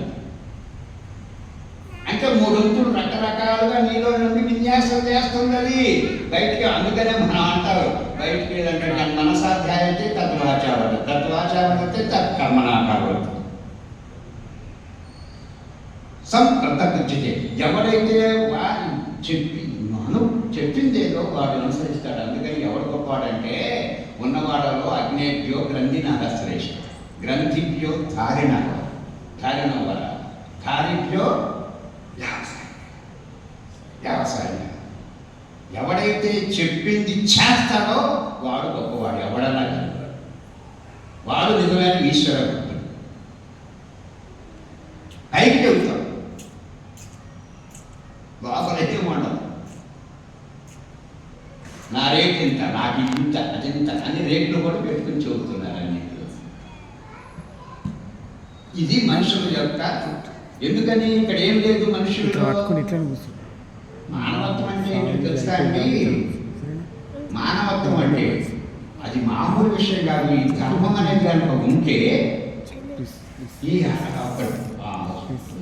అంటే 3 వంతులు రకరకాలుగా నీలో నుండి విన్యాసం చేస్తున్నది బయటికి. అందుకనే మనం అంటారు బయటికి ఏదంటే మనసాధ్యాయతే తత్వాచారత, తత్వాచారతే తత్కర్మణాకారత. సంప్రతకృత్యతే. ఎవరైతే వారి చెప్పిందేదో వాడు అనుసరిస్తాడు. అందుకని ఎవరు గొప్పవాడంటే ఉన్నవాడలో అగ్నేభ్యో గ్రంథినాథ శ్రేష్ఠ, గ్రంథిభ్యో ధారిణ వర, ధారిభ్యో వ్యవసాయం. ఎవడైతే చెప్పింది చేస్తాడో వాడు గొప్పవాడు. ఎవడన్నా వాడు నిజమైన ఈశ్వర భక్తుడు. పైకి చెబుతాడు, లోపలైతే ఉండదు. నా రేట్ ఇంత, నాకు ఇంత, అదింత అని రేట్లు కూడా పెట్టుకుని చెబుతున్నారు అన్నింటిలో. ఇది మనుషుల యొక్క. ఎందుకని ఇక్కడ ఏం లేదు మనుషులు. మానవత్వం అంటే ఏంటో తెలుసా అండి? మానవత్వం అంటే అది మామూలు విషయం కాదు. ఈ ధర్మం అనేది కనుక ఉంటే ఈ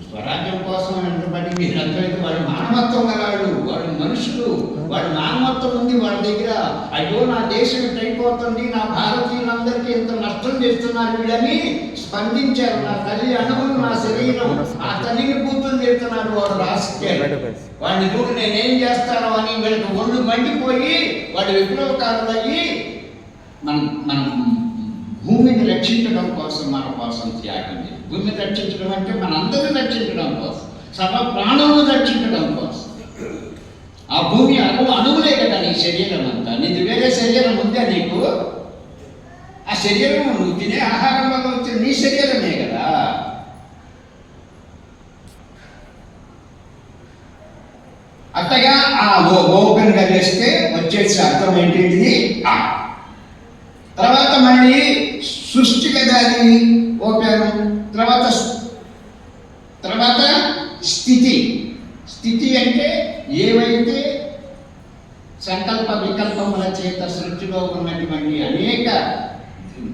స్వరాజ్యం కోసం అంటబడి మీరంతా వాడు మానవత్వం గలవాడు, వాడు మనుషులు, వాడు మానవత్వం ఉంది వాళ్ళ దగ్గర. అయ్యో నా దేశం అయిపోతుంది, నా భారతీయులందరికీ ఎంత నష్టం చేస్తున్నారు వీళ్ళని స్పందించారు. నా తల్లి అణువులు, నా శరీరం, ఆ తల్లిని కూతురు చేస్తున్నారు. వాడు రాసుకెళ్ళాడు. వాడిని చూడు నేనేం చేస్తానో అని వీళ్ళకి ఒళ్ళు మండిపోయి వాడు విప్లవకారులయ్యి మనం భూమిని రక్షించడం కోసం మన కోసం త్యాగం చేయాలి. భూమిని రక్షించడం అంటే మనందరిని రక్షించడం కోసం, సర్వ ప్రాణులను రక్షించడం కోసం. ఆ భూమి అణువులే కదా నీ శరీరం అంతా. నీది వేరే శరీరం ఉందా నీకు? ఆ శరీరం నువ్వు తినే ఆహారం వల్ల వచ్చే నీ శరీరమే కదా. ఓపెన్గా చేస్తే వచ్చేసి అర్థం ఏంటిది ఆ. తర్వాత మళ్ళీ సృష్టి కదా అది ఓపెన్. తర్వాత స్థితి. స్థితి అంటే ఏవైతే సంకల్ప వికల్పముల చేత సృష్టిలో ఉన్నటువంటి అనేక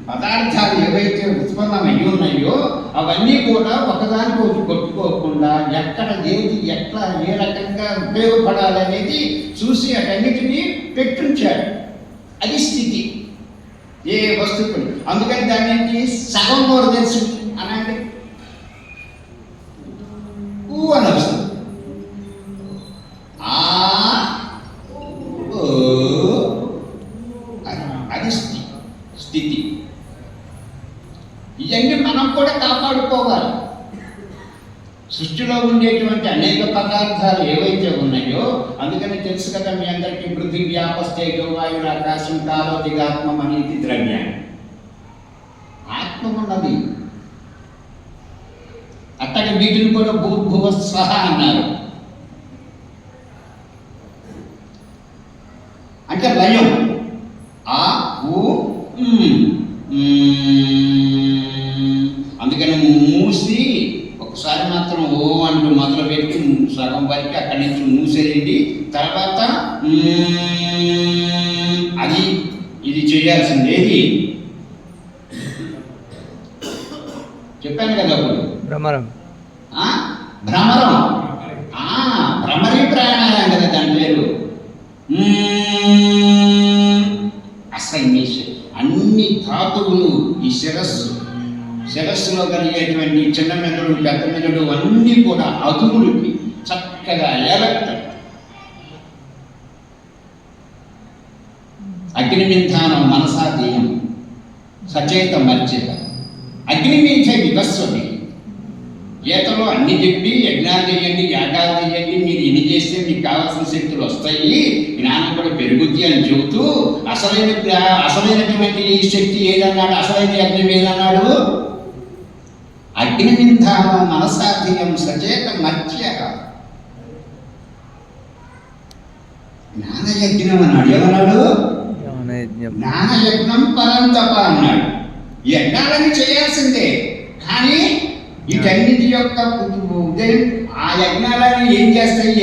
పదార్థాలు ఏవైతే ఉత్పన్నమయ్యి ఉన్నాయో అవన్నీ కూడా ఒకదానికొకటి కొట్టుకోకుండా ఎక్కడ ఏది ఎట్లా ఏ రకంగా ఉపయోగపడాలనేది చూసి అటన్నిటినీ పెట్టుంచాడు. అది స్థితి ఏ వస్తువులు. అందుకని దానికి సగం కూడా తెలుసు అనండి ఊ అని వస్తుంది. అది స్థితి. ఇవన్నీ మనం కూడా కాపాడుకోవాలి. సృష్టిలో ఉండేటువంటి అనేక పదార్థాలు ఏవైతే ఉన్నాయో అందుకని తెలుసు కదా మీ అందరికీ పృథివీ ఆపస్తేజో వాయువు ఆకాశం కాలో దిగాత్మం అనేది ద్రవ్యాన్ని. ఆత్మ ఉన్నది. అట్టగా వీటిని కూడా భూర్భువ స్వహ అన్నారు. అంటే లయం. ఆ ఊ అందుకని మూసి ఒకసారి మాత్రం ఓ అంటూ మొదలు పెట్టి సగం వరకు అక్కడి నుంచి మూసేయండి. తర్వాత అది ఇది చేయాల్సింది ఏది చెప్పాను కదా అప్పుడు భ్రమరం. భ్రమరీ ప్రాణాయామం కదా దాని పేరు. అసలు అన్ని ధాతువులు ఈ శిరస్సులో కలిగేటువంటి చిన్న మెదడు పెద్ద మెదడు అన్నీ కూడా అదుపులకి చక్కగా ఏలక్ట్రిక్. అగ్నిమింధానం మనసాధీనం సచేత మర్చిత అగ్నిమించ వివస్వమి. గీతలో అన్ని చెప్పి యజ్ఞాలు చేయండి యాగాలు చేయండి మీరు ఇన్ని చేస్తే మీకు కావాల్సిన శక్తులు వస్తాయి జ్ఞానం కూడా పెరుగుద్ది అని చెబుతూ అసలైనటువంటి ఈ శక్తి ఏదన్నాడు? అసలైన యజ్ఞం ఏదన్నాడు? అగ్నిమింధాన మనసాధీనం సచేత మధ్య జ్ఞానయజ్ఞం అన్నాడు. ఏమన్నాడు? జ్ఞానయజ్ఞం పరంతప అన్నాడు. యజ్ఞాలని చేయాల్సిందే, కానీ వీటన్నిటి యొక్క ఆ యజ్ఞాలని ఏం చేస్తాయి?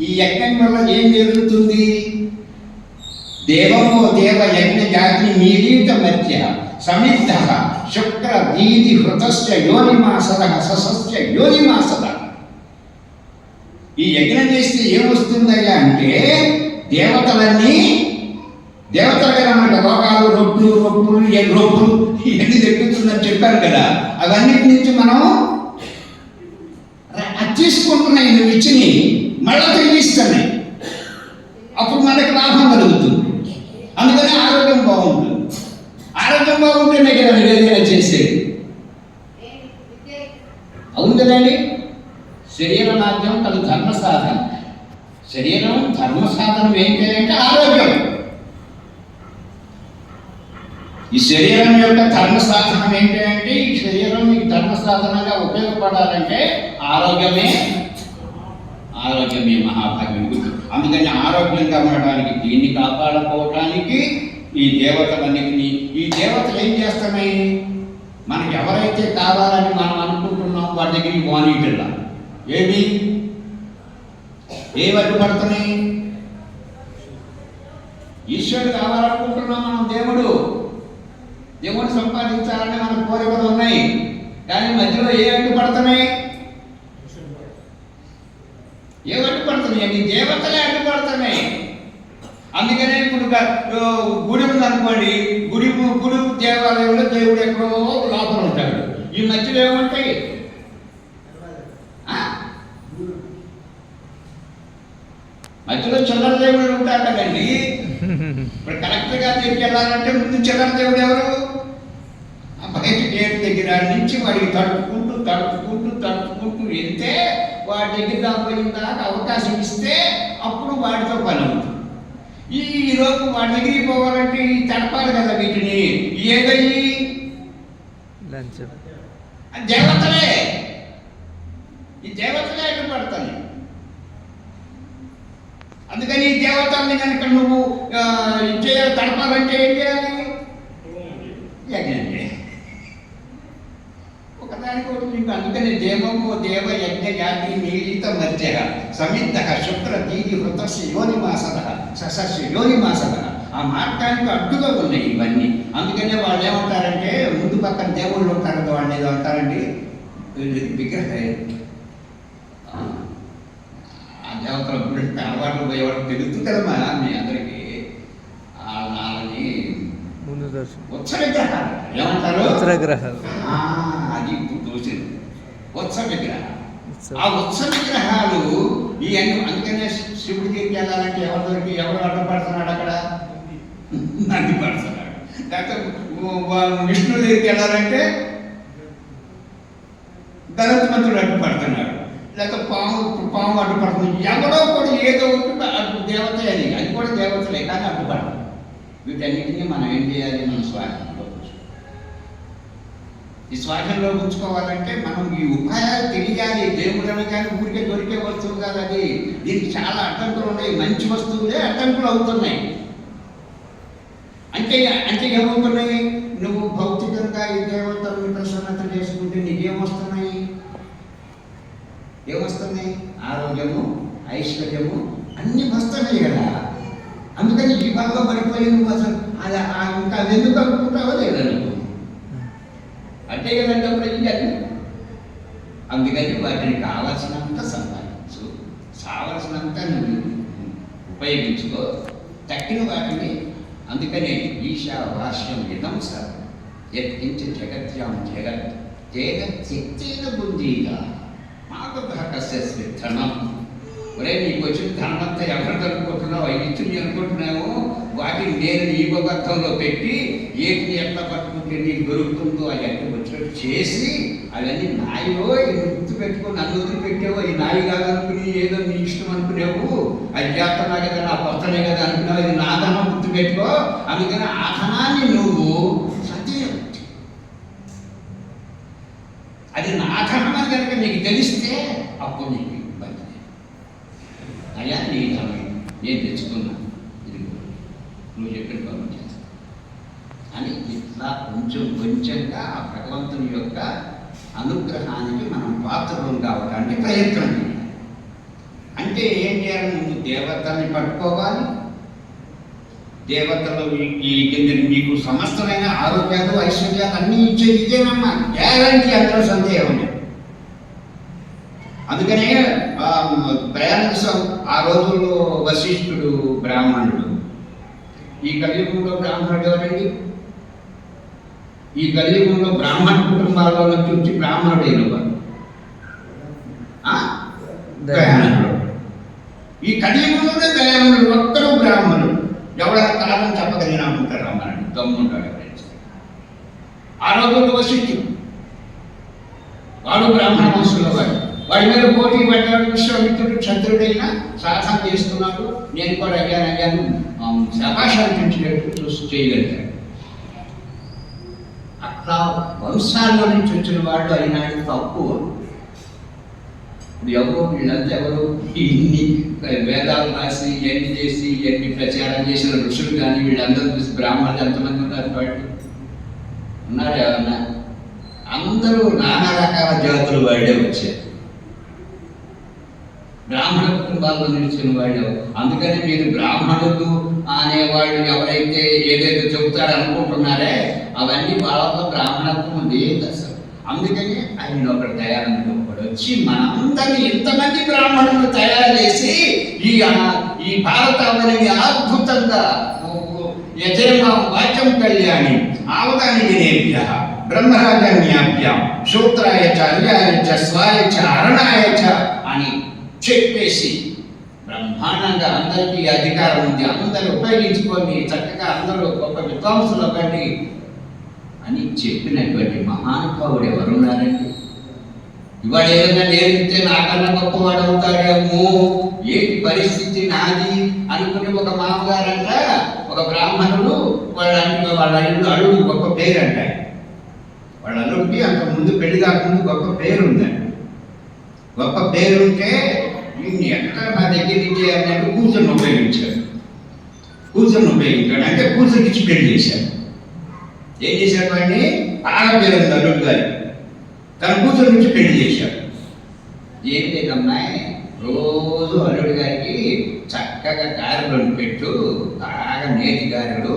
ఈ యజ్ఞం వల్ల ఏం జరుగుతుంది? దేవమో దేవ యజ్ఞ జాతి మీరీత మధ్య సమిద్ధ శుక్ర దీది హృతస్య యోనిమాసద సస్య యోనిమాసద. ఈ యజ్ఞం చేస్తే ఏమొస్తుందయ్యా అంటే దేవతలు అన్నమాట రోగాలు రొప్పులు ఇవన్నీ తెప్పిస్తుందని చెప్పారు కదా. అవన్నిటి నుంచి మనం తీసుకుంటున్నాయి నువ్వు ఇచ్చిని మళ్ళా తగ్గిస్తున్నాయి. అప్పుడు మనకు లాభం కలుగుతుంది. అందుకని ఆరోగ్యం బాగుంటుంది. ఆరోగ్యం బాగుంటేనే కదా మీరు ఏదైనా చేసేది. అవును కదండి. శరీర మాధ్యం కలు ధర్మ సాధన. శరీరం ధర్మ సాధనం ఏంటి అంటే ఆరోగ్యం. ఈ శరీరం యొక్క ధర్మ సాధనం ఏంటి అంటే ఈ శరీరం మీకు ధర్మ సాధనంగా ఉపయోగపడాలంటే ఆరోగ్యమే మహాభాగ్యం. అందుకని ఆరోగ్యంగా ఉండడానికి దీన్ని కాపాడుకోవటానికి ఈ దేవతలన్నిటినీ ఈ దేవతలు ఏం చేస్తున్నాయి? మనకి ఎవరైతే కావాలని మనం అనుకుంటున్నాం వాటి దగ్గరికి పోనీటిల్లా. ఏవి అడ్డుపడుతున్నాయి? ఈశ్వరుడు కావాలనుకుంటున్నాం మనం. దేవుడు సంపాదించాలని మన కోరికలు ఉన్నాయి, కానీ మధ్యలో ఏ అడ్డుపడుతున్నాయి? అన్ని దేవతలే అడ్డుపడుతున్నాయి. అందుకనే ఇప్పుడు గుడి ఉందనుకోండి, గుడి దేవాలయంలో దేవుడు ఎక్కడో లోపల ఉంటాడు. ఈ మధ్యలో ఏముంటాయి? మధ్యలో చిల్లర దేవుడు ఉంటాడు కదండి. ఇప్పుడు కలెక్టర్ గారి దగ్గరికి వెళ్ళాలంటే ముందు చిల్లర దేవుడు ఎవరు? బయట గేట్ దగ్గర నుంచి వాడికి తడుపుకుంటూ వెళ్తే వాడి దగ్గర పోయిన దాకా అవకాశం ఇస్తే అప్పుడు వాడితో పని అవుతుంది. ఈరోజు వాడి దగ్గరికి పోవాలంటే తడపాలి కదా వీటిని. ఏదయ్యి దేవతలే, ఈ దేవతలే అడ్డుపడతాయి. అందుకని ఈ దేవతల్ని కనుక నువ్వు చేయాలి, తడపాలంటే ఏం చేయాలి? యజ్ఞం చేయాలి. ఒకదానికోటి నీకు అందుకని దేవము దేవ యజ్ఞ జాతి నీలిత మధ్య సమిద్ధ శుక్ర దీని హృతస్య యోనిమాసద సస్య యోనిమాసద. ఆ మార్గానికి అడ్డుగా ఉన్నాయి ఇవన్నీ. అందుకనే వాళ్ళు ఏమంటారంటే ముందు పక్కన దేవుళ్ళు ఉంటారు, వాళ్ళు ఏదో అంటారండి విగ్రహ ఆ దేవతల గురించి అలవాట్లు పోయేవాడు తెలుస్తుంది కదమ్మా మీ అందరికీ. వాళ్ళని ముందు దర్శనం ఉత్సవ విగ్రహాలు ఏమంటారు? ఉత్తరగ్రహాలు. అది ఇప్పుడు తోచింది ఉత్సవ విగ్రహాలు. ఆ ఉత్సవ విగ్రహాలు ఈ అందుకనే శివుడి దగ్గరికి వెళ్ళాలంటే ఎవరు అడ్డపడుతున్నాడు అక్కడ? నంది పడుతున్నాడు. లేకపోతే విష్ణువు దగ్గరికి వెళ్ళాలంటే గరుత్మంతుడు అడ్డుపడుతున్నాడు, లేకపోతే పాము అడ్డుపడుతుంది. ఎవడో కూడా ఏదో అడ్డు దేవత అది కూడా దేవతలే కానీ అడ్డుపడదు. వీటన్నిటినీ మనం ఏం చేయాలి? మనం స్వాధీనంలో ఉంచుకోవాలి. ఈ స్వాధీనంలో ఉంచుకోవాలంటే మనం ఈ ఉపాయాలు తెలియాలి. దేవుడు కానీ ఊరికే దొరికే వస్తువు కాదు అది. దీనికి చాలా అడ్డంకులు ఉన్నాయి. మంచి వస్తువులే అడ్డంకులు అవుతున్నాయి. అంటే ఏమవుతున్నాయి? నువ్వు భౌతికంగా ఈ దేవతలను ప్రసన్నత చేసుకుంటే నీకేమొస్తున్నాయి? ఏమొస్తున్నాయి? ఆరోగ్యము, ఐశ్వర్యము అన్ని వస్తున్నాయి కదా. అందుకని ఈ బాగా పడిపోయి నువ్వు అసలు ఇంకా అది ఎందుకు అనుకుంటావో లేదనుకో. అంటే కదంటే ప్రజలు. అందుకని వాటిని కావలసినంత సంపాదించు, కావలసినంత నువ్వు ఉపయోగించుకో, తక్కిన వాటిని. అందుకనే ఈశావాస్యం ఇదం సర్వం యత్కించ జగత్యాం జగత్ జగత్యక్తేన బుద్ధిగా మాకు కస్య ధనం. ఒరే నీకు వచ్చిన ధనమంతా ఎవరికి అనుకుంటున్నావు? ఇచ్చుని అనుకుంటున్నావు. వాటిని నేను ఈ పదార్థంలో పెట్టి ఏటిని ఎట్లా పట్టుకుంటే నీకు దొరుకుతుందో అవన్నీ వచ్చినట్టు చేసి అవన్నీ నాయో గుర్తు పెట్టుకో. నన్ను వదిలి పెట్టావో ఈ నాయి కాదనుకుని ఏదో నీ ఇష్టం అనుకునేవు. అది చేస్తున్నా కదా, నా కొత్తనే కదా అనుకున్నావు. ఇది నా ధనం గుర్తు పెట్టుకో. అందుకని ఆ ధనాన్ని నువ్వు సత్యం, అది నా ధనం అని కనుక నీకు తెలిస్తే అప్పుడు నీకు ఇబ్బంది. అయ్యా నీ ధనం నేను తెచ్చుకున్నా, ఇది నువ్వు చెప్పిన పనులు చేస్తా అని ఇట్లా కొంచెం కొంచెంగా ఆ భగవంతుని యొక్క అనుగ్రహానికి మనం పాత్రలు కావడానికి ప్రయత్నం చేయాలి. అంటే ఏం చేయాలి? నువ్వు దేవతల్ని పట్టుకోవాలి. దేవతలు మీకు సమస్తమైన ఆరోగ్యాలు ఐశ్వర్యాలు అన్నీ ఇచ్చేది ఇదేనమ్మా, గ్యారంటీ, అందులో సందేహం లేదు. అందుకనే ప్రయాణిస్తాం. ఆ రోజుల్లో వశిష్ఠుడు బ్రాహ్మణుడు. ఈ కలియుగంలో బ్రాహ్మణుడు ఎవరండి? ఈ కలియుగంలో బ్రాహ్మణ కుటుంబాల్లో నుంచి వచ్చి బ్రాహ్మణుడైన వాడు దయానందుడు. ఈ కలియుగంలోనే దయానందుడు ఒక్కరు బ్రాహ్మణుడు. ఎవరైనా కారణం చెప్పగలిగిన అనుకుంటారు అమ్మాడు దమ్ముంటాడు. ఆ రోజుల్లో వశిష్ఠుడు వాడు బ్రాహ్మణ వంశంలో వాడి మీద పోటీ పడ్డాడు. విశ్వామిత్రుడు క్షత్రుడైనా సాధన చేస్తున్నాడు. నేను కూడా అయ్యాను శభాషాన్ని పెంచినట్టు చూసి చేయగలిగాడు. అట్లా వంశాల్లో నుంచి వచ్చిన వాళ్ళు అయినాడు తక్కువ. ఇప్పుడు ఎవరు వీళ్ళంతా ఎవరు? ఇన్ని వేదాలు రాసి ఇవన్నీ చేసి ఇవన్నీ ప్రచారం చేసిన ఋషులు కానీ వీళ్ళందరూ చూసి బ్రాహ్మణులు ఎంతమంది ఉన్నారు? వాటి ఉన్నారు ఏమన్నా? అందరూ నానా రకాల జాతులు వాళ్ళే వచ్చారు. బ్రాహ్మణ కుటుంబాల్లో నిలిచిన వాళ్ళు. అందుకని మీరు బ్రాహ్మణులు అనేవాళ్ళు ఎవరైతే ఏదైతే చెబుతారో అనుకుంటున్నారే అవన్నీ వాళ్ళతో బ్రాహ్మణత్వం లేదు అసలు. అందుకని ఆయన ఒకటి దయానందుడు ఒకడు వచ్చి మనందరినీ ఇంతమంది బ్రాహ్మణులు తయారు చేసి ఈ భారతావనిని అద్భుతంగా యజేమ వాక్యం కళ్యాణి ఆవదాని వినేభ్య బ్రహ్మరాజన్యాభ్యాం శూద్రాయ చ అర్యాయ చ స్వాయ చ అరణాయ చ అని చెప్పేసి బ్రహ్మాండంగా అందరికీ అధికారం ఉంది, అందరూ ఉపయోగించుకొని చక్కగా అందరూ గొప్ప విద్వాంసులు అవ్వండి అని చెప్పినటువంటి మహానుభావుడు ఎవరున్నారండి? ఇవాళ ఏదైనా నేర్పితే నాకన్నా గొప్పవాడు అవుతాడేమో, ఏంటి పరిస్థితి నాది అనుకుని ఒక మామగారంట ఒక బ్రాహ్మణుడు వాళ్ళ అల్లుడు గొప్ప పేరు అంట. వాళ్ళ అల్లుడికి అంత ముందు పెళ్లి కాకముందు గొప్ప పేరు ఉందండి. గొప్ప పేరుంటే వీడిని ఎట్లా నా దగ్గర ఇచ్చేయాలంటే కూతుర్ని ఉపయోగించాడు. అంటే కూతురికి ఇచ్చి పెళ్లి చేశాడు. ఏం చేశాడు? వాడిని బాగా పేరు అల్లుడు గారి తన కూతురు నుంచి పెళ్లి చేశాడు. ఏం లేదమ్మాయి, రోజు అల్లుడి గారికి చక్కగా గారెలు పెట్టు, బాగా నేతి గారెలు,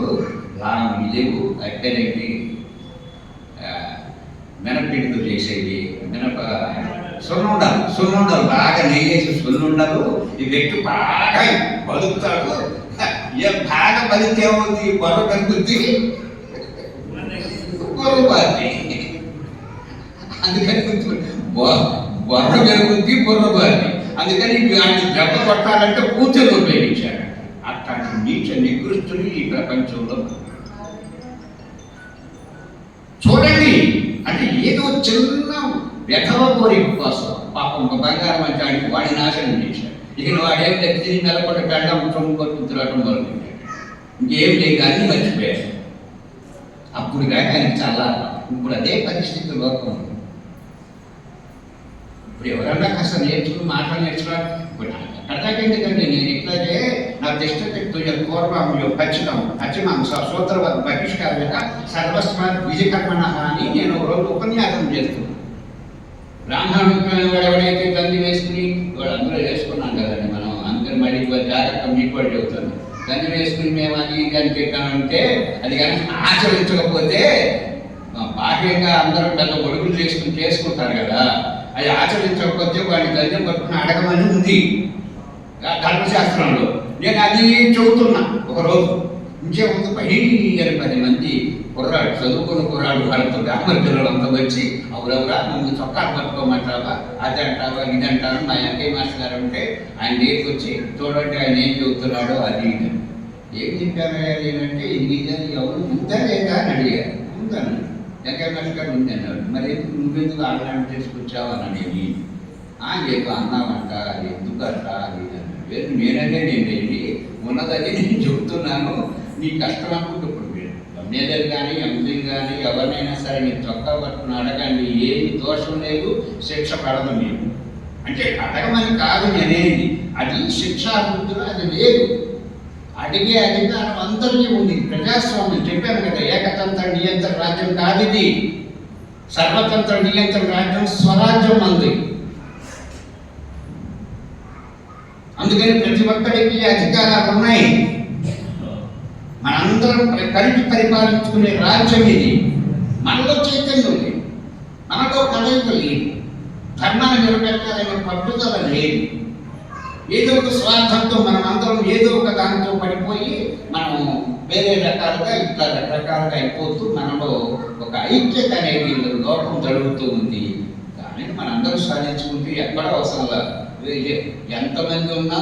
లేవు అక్కడేంటి మినపిండితో చేసేవి, సున్నుండలు బాగా నెయ్యేసి సున్నుండలు ఈ వ్యక్తి బాగా బతుకుతాడు. బాగా బలితే ఉంది బొర్ర పెరుగుద్ది, బొర్రబాది. అందుకని బొర్ర పెరుగుద్ది, బొర్రబాది. అందుకని వాటిని దెబ్బ కొట్టాలంటే కూతురు ఉపయోగించాడు. అట్లాంటి నీచ నికృష్టులు ఈ ప్రపంచంలో చూడండి. అంటే ఏదో చిన్న వ్యధవ కోరిక కోసం పాపం బంగారం అంటే వాడి నాశనం చేశాడు. ఇక వాడేం తిరిగి నెలకొండ పెట్టడం కొట్టుకు తిరగడం మొదలుపెట్టాడు. ఇంకేం లేదు, అన్నీ మర్చిపోయాడు. అప్పుడు కానీ ఆయనకి చాలా ఇప్పుడు అదే పరిస్థితి లోకం. ఇప్పుడు ఎవరన్నా కాస్త నేర్చుకుని మాటలు నేర్చుకోవాలి. ఇప్పుడు అర్థాకి ఎందుకంటే నేను ఇట్లాగే నా దిష్టశక్తు పూర్వం పశ్చిమం సూత్ర బహిష్కార సర్వస్వ విజయకర్మణ అని నేను రోజు ఉపన్యాసం చేస్తున్నాను. బ్రాహ్మణుడు వాడు ఎవడైతే దంది వేసుకుని వాడు అందరూ వేసుకున్నాం కదండి, మనం అందరూ మళ్ళీ జాగ్రత్త మీకు కూడా చెబుతాను. దంది వేసుకుని మేము అది ఇది అని చెప్పామంటే అది కానీ ఆచరించకపోతే బాహ్యంగా అందరూ పెద్ద ఒడుగులు చేసుకుంటారు కదా, అది ఆచరించకపోతే వాడిని దండం పట్టుకుని అడగమని ఉంది ధర్మశాస్త్రంలో. నేను అది చెబుతున్నా. ఒకరోజు ఇంకే ముందు 10 మంది కుర్రాడు, చదువుకున్న కుర్రాడు వాళ్ళతో గ్రామర్ పిల్లలంతా వచ్చి అవురవురా ముందు చొక్కా పట్టుకోమంటావా, అది అంటావా, ఇది అంటారు. మా ఎంకే మాస్టర్ గారు ఉంటే ఆయన దగ్గరికి వచ్చి చూడండి ఆయన ఏం చెబుతున్నాడో అది ఇది. ఏం చెప్పారు ఏంటంటే ఇది ఎవరు ఉందా లేదా అని అడిగారు. ఉందని ఎంకే మాస్టర్ గారు ఉంది అన్నాడు. మరి నువ్వెందుకు ఆడలాంటి తీసుకొచ్చావు అని అడిగి రేపు అన్నామంట, అది ఎందుకట అది అన్నాడు. నేనేంటి ఉన్నదని నేను చెబుతున్నాను, నీ కష్టం అనుకుంటూ ఇప్పుడు మేనేజర్ కానీ ఎంపీ కానీ ఎవరినైనా సరే మీరు చొక్కా పట్టుకుని అడగండి, ఏమి దోషం లేదు, శిక్ష పడదు మీరు. అంటే అడగమని కాదు నేనేది, అది శిక్షాబుద్ధులు అది లేదు. అడిగే అధికారం అందరికీ ఉంది. ప్రజాస్వామ్యం చెప్పాను కదా, ఏకతంత్ర నియంత్రణ రాజ్యం కాదు ఇది, సర్వతంత్ర నియంత్రణ రాజ్యం, స్వరాజ్యం అంది. అందుకని ప్రతి ఒక్కరికి అధికారాలు ఉన్నాయి. మనందరం కలిపి పరిపాలించుకునే రాజ్యం ఇది. మనలో చైతన్యం ఉంది, మనలో కలయిక లేదు, ధర్మాన్ని నిలబెట్టాలనే పట్టుదల లేదు. ఏదో ఒక స్వార్థంతో మనం అందరం ఏదో ఒక దానితో పడిపోయి మనం వేరే రకాలుగా ఇట్లా రకరకాలుగా అయిపోతూ మనలో ఒక ఐక్యత అనేది లోపం జరుగుతూ ఉంది. దానిని మనందరూ సాధించుకుంటూ ఎక్కడ అవసరంగా ఎంతమంది ఉన్నా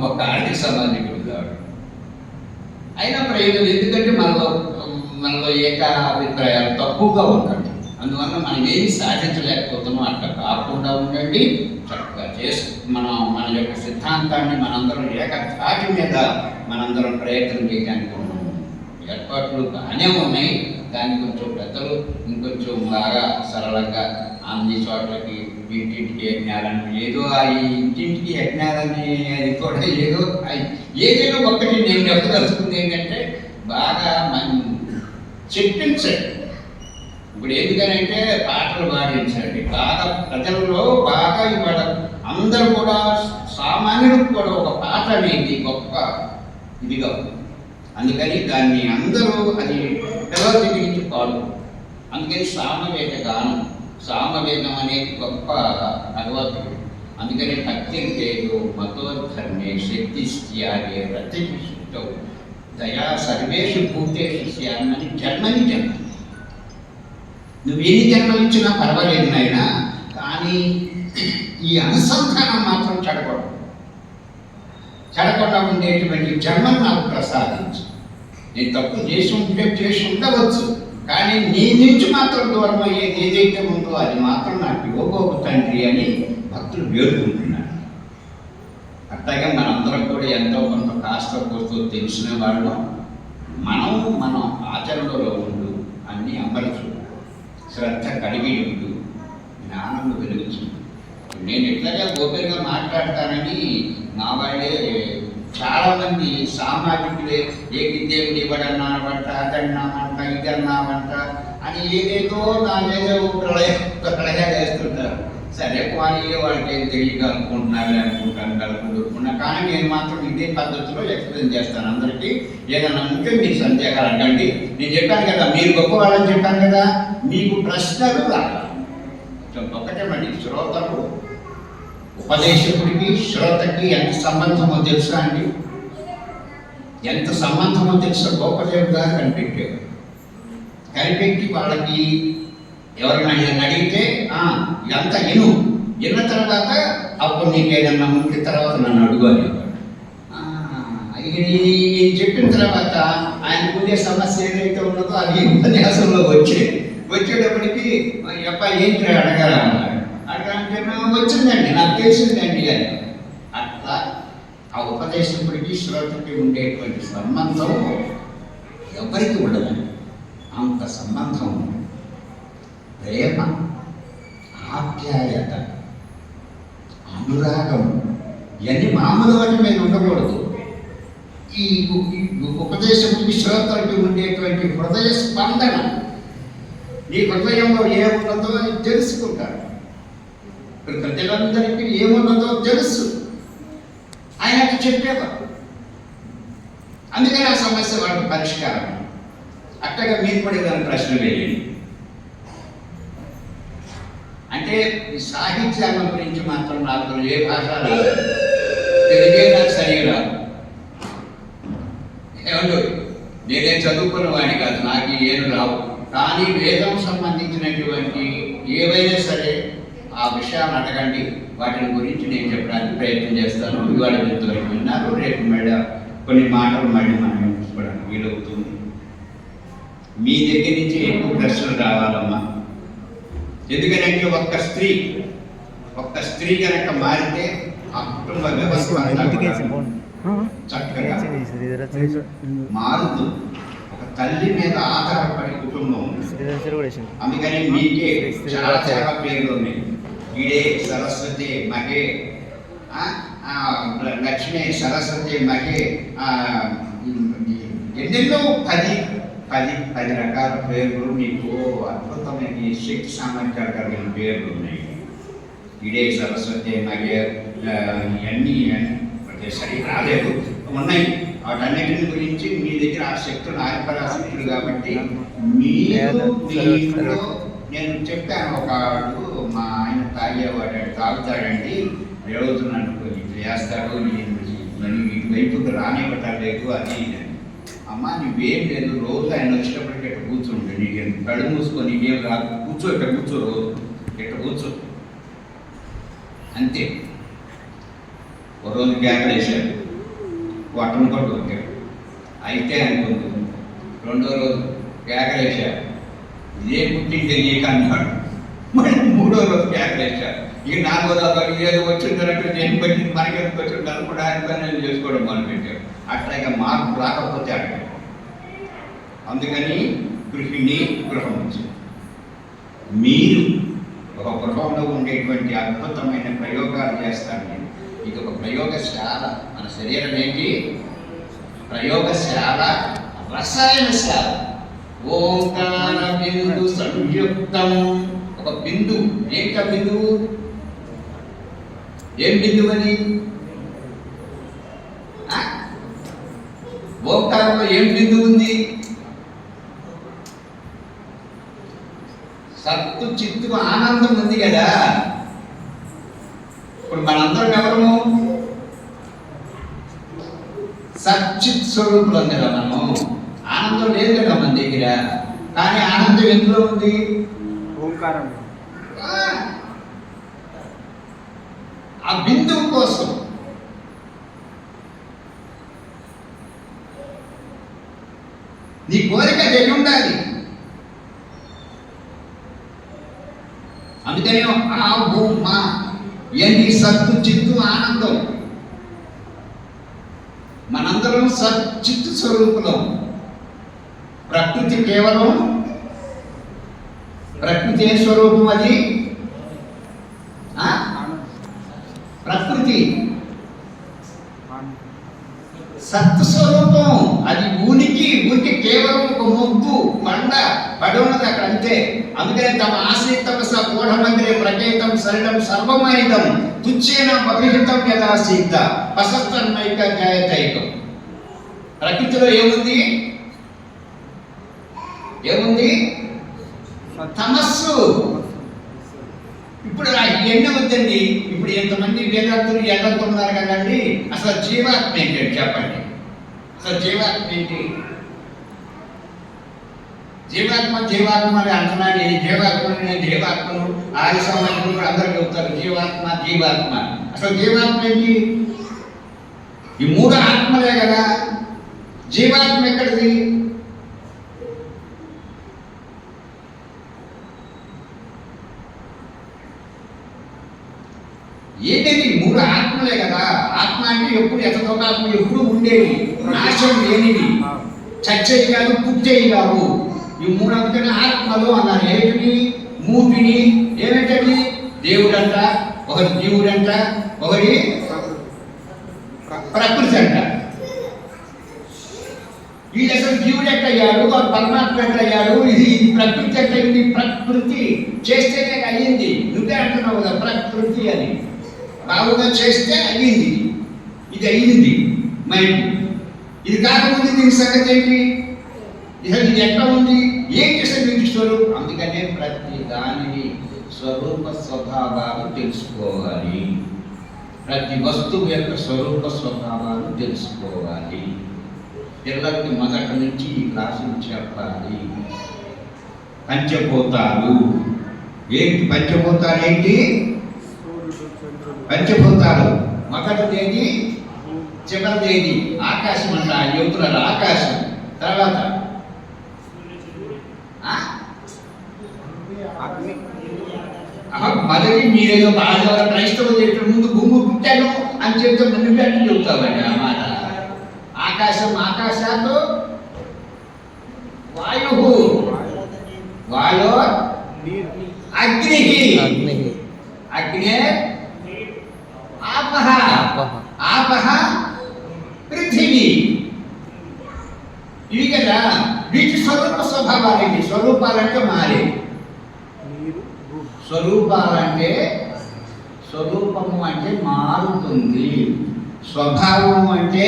ఒక ఆర్థిక సామాజికుడు కాదు అయినా ప్రయోజనం. ఎందుకంటే మనలో ఏకాభిప్రాయాలు తక్కువగా ఉండండి. అందువల్ల మనం ఏమి సాధించలేకపోతున్నాం. అట్లా కాకుండా ఉండండి, చక్కగా మన యొక్క సిద్ధాంతాన్ని మనందరం ఏకతాటి మీద మనందరం ప్రయత్నం చేయడానికి ఏర్పాట్లు బాగానే ఉన్నాయి. దాన్ని కొంచెం పెద్దలు ఇంకొంచెం బాగా సరళంగా అన్ని చోట్లకి ఇంటింటికి యజ్ఞాలని, ఏదో ఆ ఇంటింటికి యజ్ఞాలని అది కూడా ఏదైనా ఒక్కటి నేను చెప్పదలుచుకుంది ఏంటంటే బాగా చెప్పించండి. ఇప్పుడు ఎందుకనంటే పాటలు పాడించండి, బాగా ప్రజల్లో బాగా ఇవాళ అందరూ కూడా సామాన్యుడికి కూడా ఒక పాట అనేది గొప్ప ఇదిగా ఉంది. అందుకని దాన్ని అందరూ అది పిల్లల దగ్గర నుంచి పాడు. అందుకని సామవేద గానం, సామవేదం అనేది గొప్ప భగవద్గీత. అందుకని భక్తిర్దేదో మతోధర్మే శక్తి త్యాగే రతిశుద్ధౌ దయా సర్వేషు భూతేషు స్యామని జన్మని జన్మ. నువ్వు ఎన్ని జన్మలు ఇచ్చినా పర్వాలేదు నాయనా, కానీ ఈ అనుసంధానం మాత్రం చెడకుండా ఉండేటువంటి జన్మను నాకు ప్రసాదించు. నేను తప్పు చేసి ఉండవచ్చు, కానీ నీ నుంచి మాత్రం దూరం అయ్యేది ఏదైతే ఉందో అది మాత్రం నాకు ఇవ్వబోకు తండ్రి అని భక్తులు వేడుకుంటున్నాడు. అట్లాగే మనందరం కూడా ఎంతో కొంత కాస్త కోస్తో తెలిసిన వాళ్ళు మనం ఆచరణలో ఉండు, అన్నీ అమర్చు, శ్రద్ధ కలిగి ఉండు, జ్ఞానము వెలుగుచు, నేను ఇట్లాగే ఓపెన్గా మాట్లాడతానని మా వాళ్ళే చాలా మంది సామాజికులే ఏకి దేవుడు ఇవ్వడన్నామంట, అదన్నామంట, ఇదన్నామంట అని ఏదేదో నా మీద ప్రళయ చేస్తుంటారు. సరే కానీ వాళ్ళకి ఏం తెలియక అనుకుంటున్నారు అనుకుంటున్నా, కానీ నేను మాత్రం ఇదే పద్ధతిలో ఎక్స్ప్లెయిన్ చేస్తాను అందరికీ. ఏదన్నా ఉంటే మీరు సందేహాలు అడగండి. నేను చెప్పాను కదా, మీరు గొప్ప వాళ్ళని చెప్పాను కదా, మీకు ప్రశ్నలు రావాలి. ఒకటే మళ్ళీ శ్రోతలు ఉపదేశకుడికి శ్రోతకి ఎంత సంబంధమో తెలుసా అండి? ఎంత సంబంధమో తెలుసా? గోపదేవుగా కనిపెట్టారు. కనిపెట్టి వాళ్ళకి ఎవరినైనా అడిగితే ఎంత విన్న తర్వాత అప్పుడు నీకు ఏదన్నా ఉంటే తర్వాత నన్ను అడుగుని చెప్పిన తర్వాత ఆయనకు ఉండే సమస్య ఏదైతే ఉన్నదో అది ఉపన్యాసంలో వచ్చేటప్పటికి అబ్బాయి ఏంటి అడగాల అడగాలంటే వచ్చిందండి, నాకు తెలిసిందండి అని. అట్లా ఆ ఉపదేశకుడికి శ్రోతకి ఉండేటువంటి సంబంధం ఎవరికి ఉండదండి. అంత సంబంధం, ప్రేమ, ఆప్యాయత, అనురాగం ఇవన్నీ మామూలు వాటి మీద ఉండకూడదు. ఈ ఉపదేశకుడికి శ్రోతలకి ఉండేటువంటి హృదయ స్పందన, నీ హృదయంలో ఏమున్నదో అని తెలుసుకుంటారు. ప్రజలందరికీ ఏమున్నదో తెలుసు, ఆయనకు చెప్పేవారు. అందుకని ఆ సమస్య వాళ్ళకి పరిష్కారం. అట్టగా మీరు కూడా ఏదైనా ప్రశ్న వేయండి. అంటే ఈ సాహిత్యాల గురించి మాత్రం నాకు ఏ భాష రాదు, తెలుగే నాకు సరిగా రాదు. ఏమండు, నేనేం చదువుకున్న వాడిని కాదు, నాకు ఏం రావు. కానీ వేదం సంబంధించినటువంటి ఏవైనా సరే ఆ విషయాన్ని అడగండి, వాటిని గురించి నేను చెప్పడానికి ప్రయత్నం చేస్తాను. ఇవాళ ఇంతవరకు విన్నారు, రేపు మళ్ళీ కొన్ని మాటలు మళ్ళీ మనం చూసుకోవడానికి వీలవుతుంది. మీ దగ్గర నుంచి ఎక్కువ ప్రశ్నలు రావాలమ్మా. ఎందుకంటే ఒక్క స్త్రీ కనుక మారితే ఆ కుటుంబ వ్యవస్థ చక్కగా మారుతుంది. ఒక తల్లి మీద ఆధారపడి కుటుంబం. అందుకని మీకే చాలా చాలా పేర్లు ఉన్నాయి. ఈడే సరస్వతి మహే, లక్ష్మి సరస్వతి మహే, ఎన్నెన్నో 10 రకాల పేర్లు, మీకు అద్భుతమైన శక్తి సామర్థ్యాలు కలిగిన పేర్లు ఉన్నాయి. ఇడే సరస్వతి మగే ఇవన్నీ సరి రాలేదు ఉన్నాయి. వాటన్నిటిని గురించి మీ దగ్గర ఆ శక్తులు ఆరిపరాశక్తులు కాబట్టి మీరు నేను చెప్పాను. ఒకడు మా ఆయన తాగేవాడు, తాగుతాడండి, రోజు నన్ను చేస్తాడు, నేను ఇటువైపుకి రానివ్వటలేదు అది. అమ్మ నువ్వేం లేదు, రోజు ఆయన వచ్చినప్పటికీ ఇట్లా కూర్చుంటే నీకు కళ్ళు మూసుకొని నీకేం రాదు, కూర్చో ఇక్కడ కూర్చో, రోజు ఇట్లా కూర్చో అంతే. ఒక రోజు కేకలేశాడు, వట్టను కూడా దొరికాడు. అయితే అనుకుంది. రెండో రోజు కేకలేశాడు, ఇదే పుట్టింది నీకు అన్నాడు. మళ్ళీ 3వ రోజు కేకలేశాడు. ఇక 4వ రోజు ఏదో వచ్చిందన్నట్టు నేను పట్టింది మనకెందుకు వచ్చింటారు కూడా ఆయన పని చేసుకోవడం మొదలుపెట్టాడు. అట్లాగే మార్పు రాకపోతే అక్కడ. అందుకని గృహిణి గృహం వచ్చింది. మీరు ఒక గృహంలో ఉండేటువంటి అద్భుతమైన ప్రయోగాలు చేస్తాను నేను. ఇది ఒక ప్రయోగశాల. మన శరీరం ఏంటి? ప్రయోగశాల, రసాయనశాల. ఓంకార బిందు సంయుక్తం. ఒక బిందు. ఏంట బిందువు? ఏం బిందువు అని? ఓంకారంలో ఏం బిందువు ఉంది? సత్తు చిత్తు ఆనందం ఉంది కదా. ఇప్పుడు మనందరం ఎవరము? సచ్చిత్ స్వరూపులు ఉంది కదా మనము. ఆనందం లేదు కదా మన దగ్గర. కానీ ఆనందం ఎందులో ఉంది? ఓంకారం. ఆ బిందువు కోసం నీ కోరిక తెలియ ఉండాలి. అందుకని ఆ భూమ ఎన్ని సత్తు చిత్తు ఆనందం. మనందరం సచ్చిత్తు స్వరూపులం. ప్రకృతి కేవలం ప్రకృతి ఏ స్వరూపం? అది సత్స్వరూపం. అది ఊనికి కేవలం ఒక మొగ్గు బండ పడి ఉన్నది అక్కడ అంతే. అందుకనే తమ ఆశ్రితమస గూఢ మందిరే ప్రకేతం సరళం సర్వమైదం తుచ్చేన బహిహితం యథాసీత పసస్తన్మైక న్యాయతైకం. ప్రకృతిలో ఏముంది? తమస్సు. ఇప్పుడు ఎన్ని వద్దండి. ఇప్పుడు ఎంతమంది వేదాంతులు ఎదుర్కొన్నారు కదండి. అసలు జీవాత్మ ఏంటి చెప్పండి. అసలు జీవాత్మ ఏంటి? జీవాత్మ అని అంటున్నాడు. జీవాత్మను ఆది సమాజంలో కూడా అందరూ చెబుతారు జీవాత్మ. అసలు జీవాత్మ ఏంటి? ఈ మూడు ఆత్మలే కదా. జీవాత్మ ఎక్కడిది? ఏంటండి? మూడు ఆత్మలే కదా. ఆత్మ అంటే ఎప్పుడు యథాత్మ ఎప్పుడు ఉండేది, నాశం లేనిది, చచ్చేది కాదు, పుట్టేది కాదు. ఈ మూడు అందుకని ఆత్మలు అన్నారు. ఏమిటి? మూటిని ఏమిటది? దేవుడంట, ఒకటి జీవుడంట, ఒకటి ప్రకృతి అంట. ఇది అసలు జీవుడు ఎట్టయ్యాడు, పరమాత్మ ఎట్టయ్యాడు, ఇది ప్రకృతి ఎట్టయింది. ప్రకృతి చేస్తేనే అయ్యింది. నువ్వే అంటున్నావు కదా ప్రకృతి అని. బాగుగా చేస్తే అయ్యింది. ఇది అయ్యింది మైండ్. ఇది కాకముందు దీని సంగతి ఏంటి? ఇది ఎట్లా ఉంది? ఏం చేస్తే మీకు స్వరూపం? అందుకనే ప్రతి దానిని స్వరూప స్వభావాలు తెలుసుకోవాలి. ప్రతి వస్తువు యొక్క స్వరూప స్వభావాలు తెలుసుకోవాలి. పిల్లలకి మొదటి నుంచి ఈ క్లాసులు చెప్పాలి. పంచభూతాలు ఏంటి? పంచభూతాలు ఏంటి? పంచభూతాలు మొదటిదేది, చివరిదేది? ఆకాశం అంట. యువతుల ఆకాశం. తర్వాత మొదటి మీరేదో బాగా క్రైస్తవులు చెప్పిన ముందు భూమి పుట్టాను అని చెప్తే నువ్వు అంటే చెబుతావండి ఆ మాట. ఆకాశం ఆకాశాలు వాయో అగ్ని ఆపహ పృథివీ. ఇవి కదా వీటి స్వరూప స్వభావాలేంటి? స్వరూపాలంటే మారే. స్వరూపము అంటే మారుతుంది. స్వభావము అంటే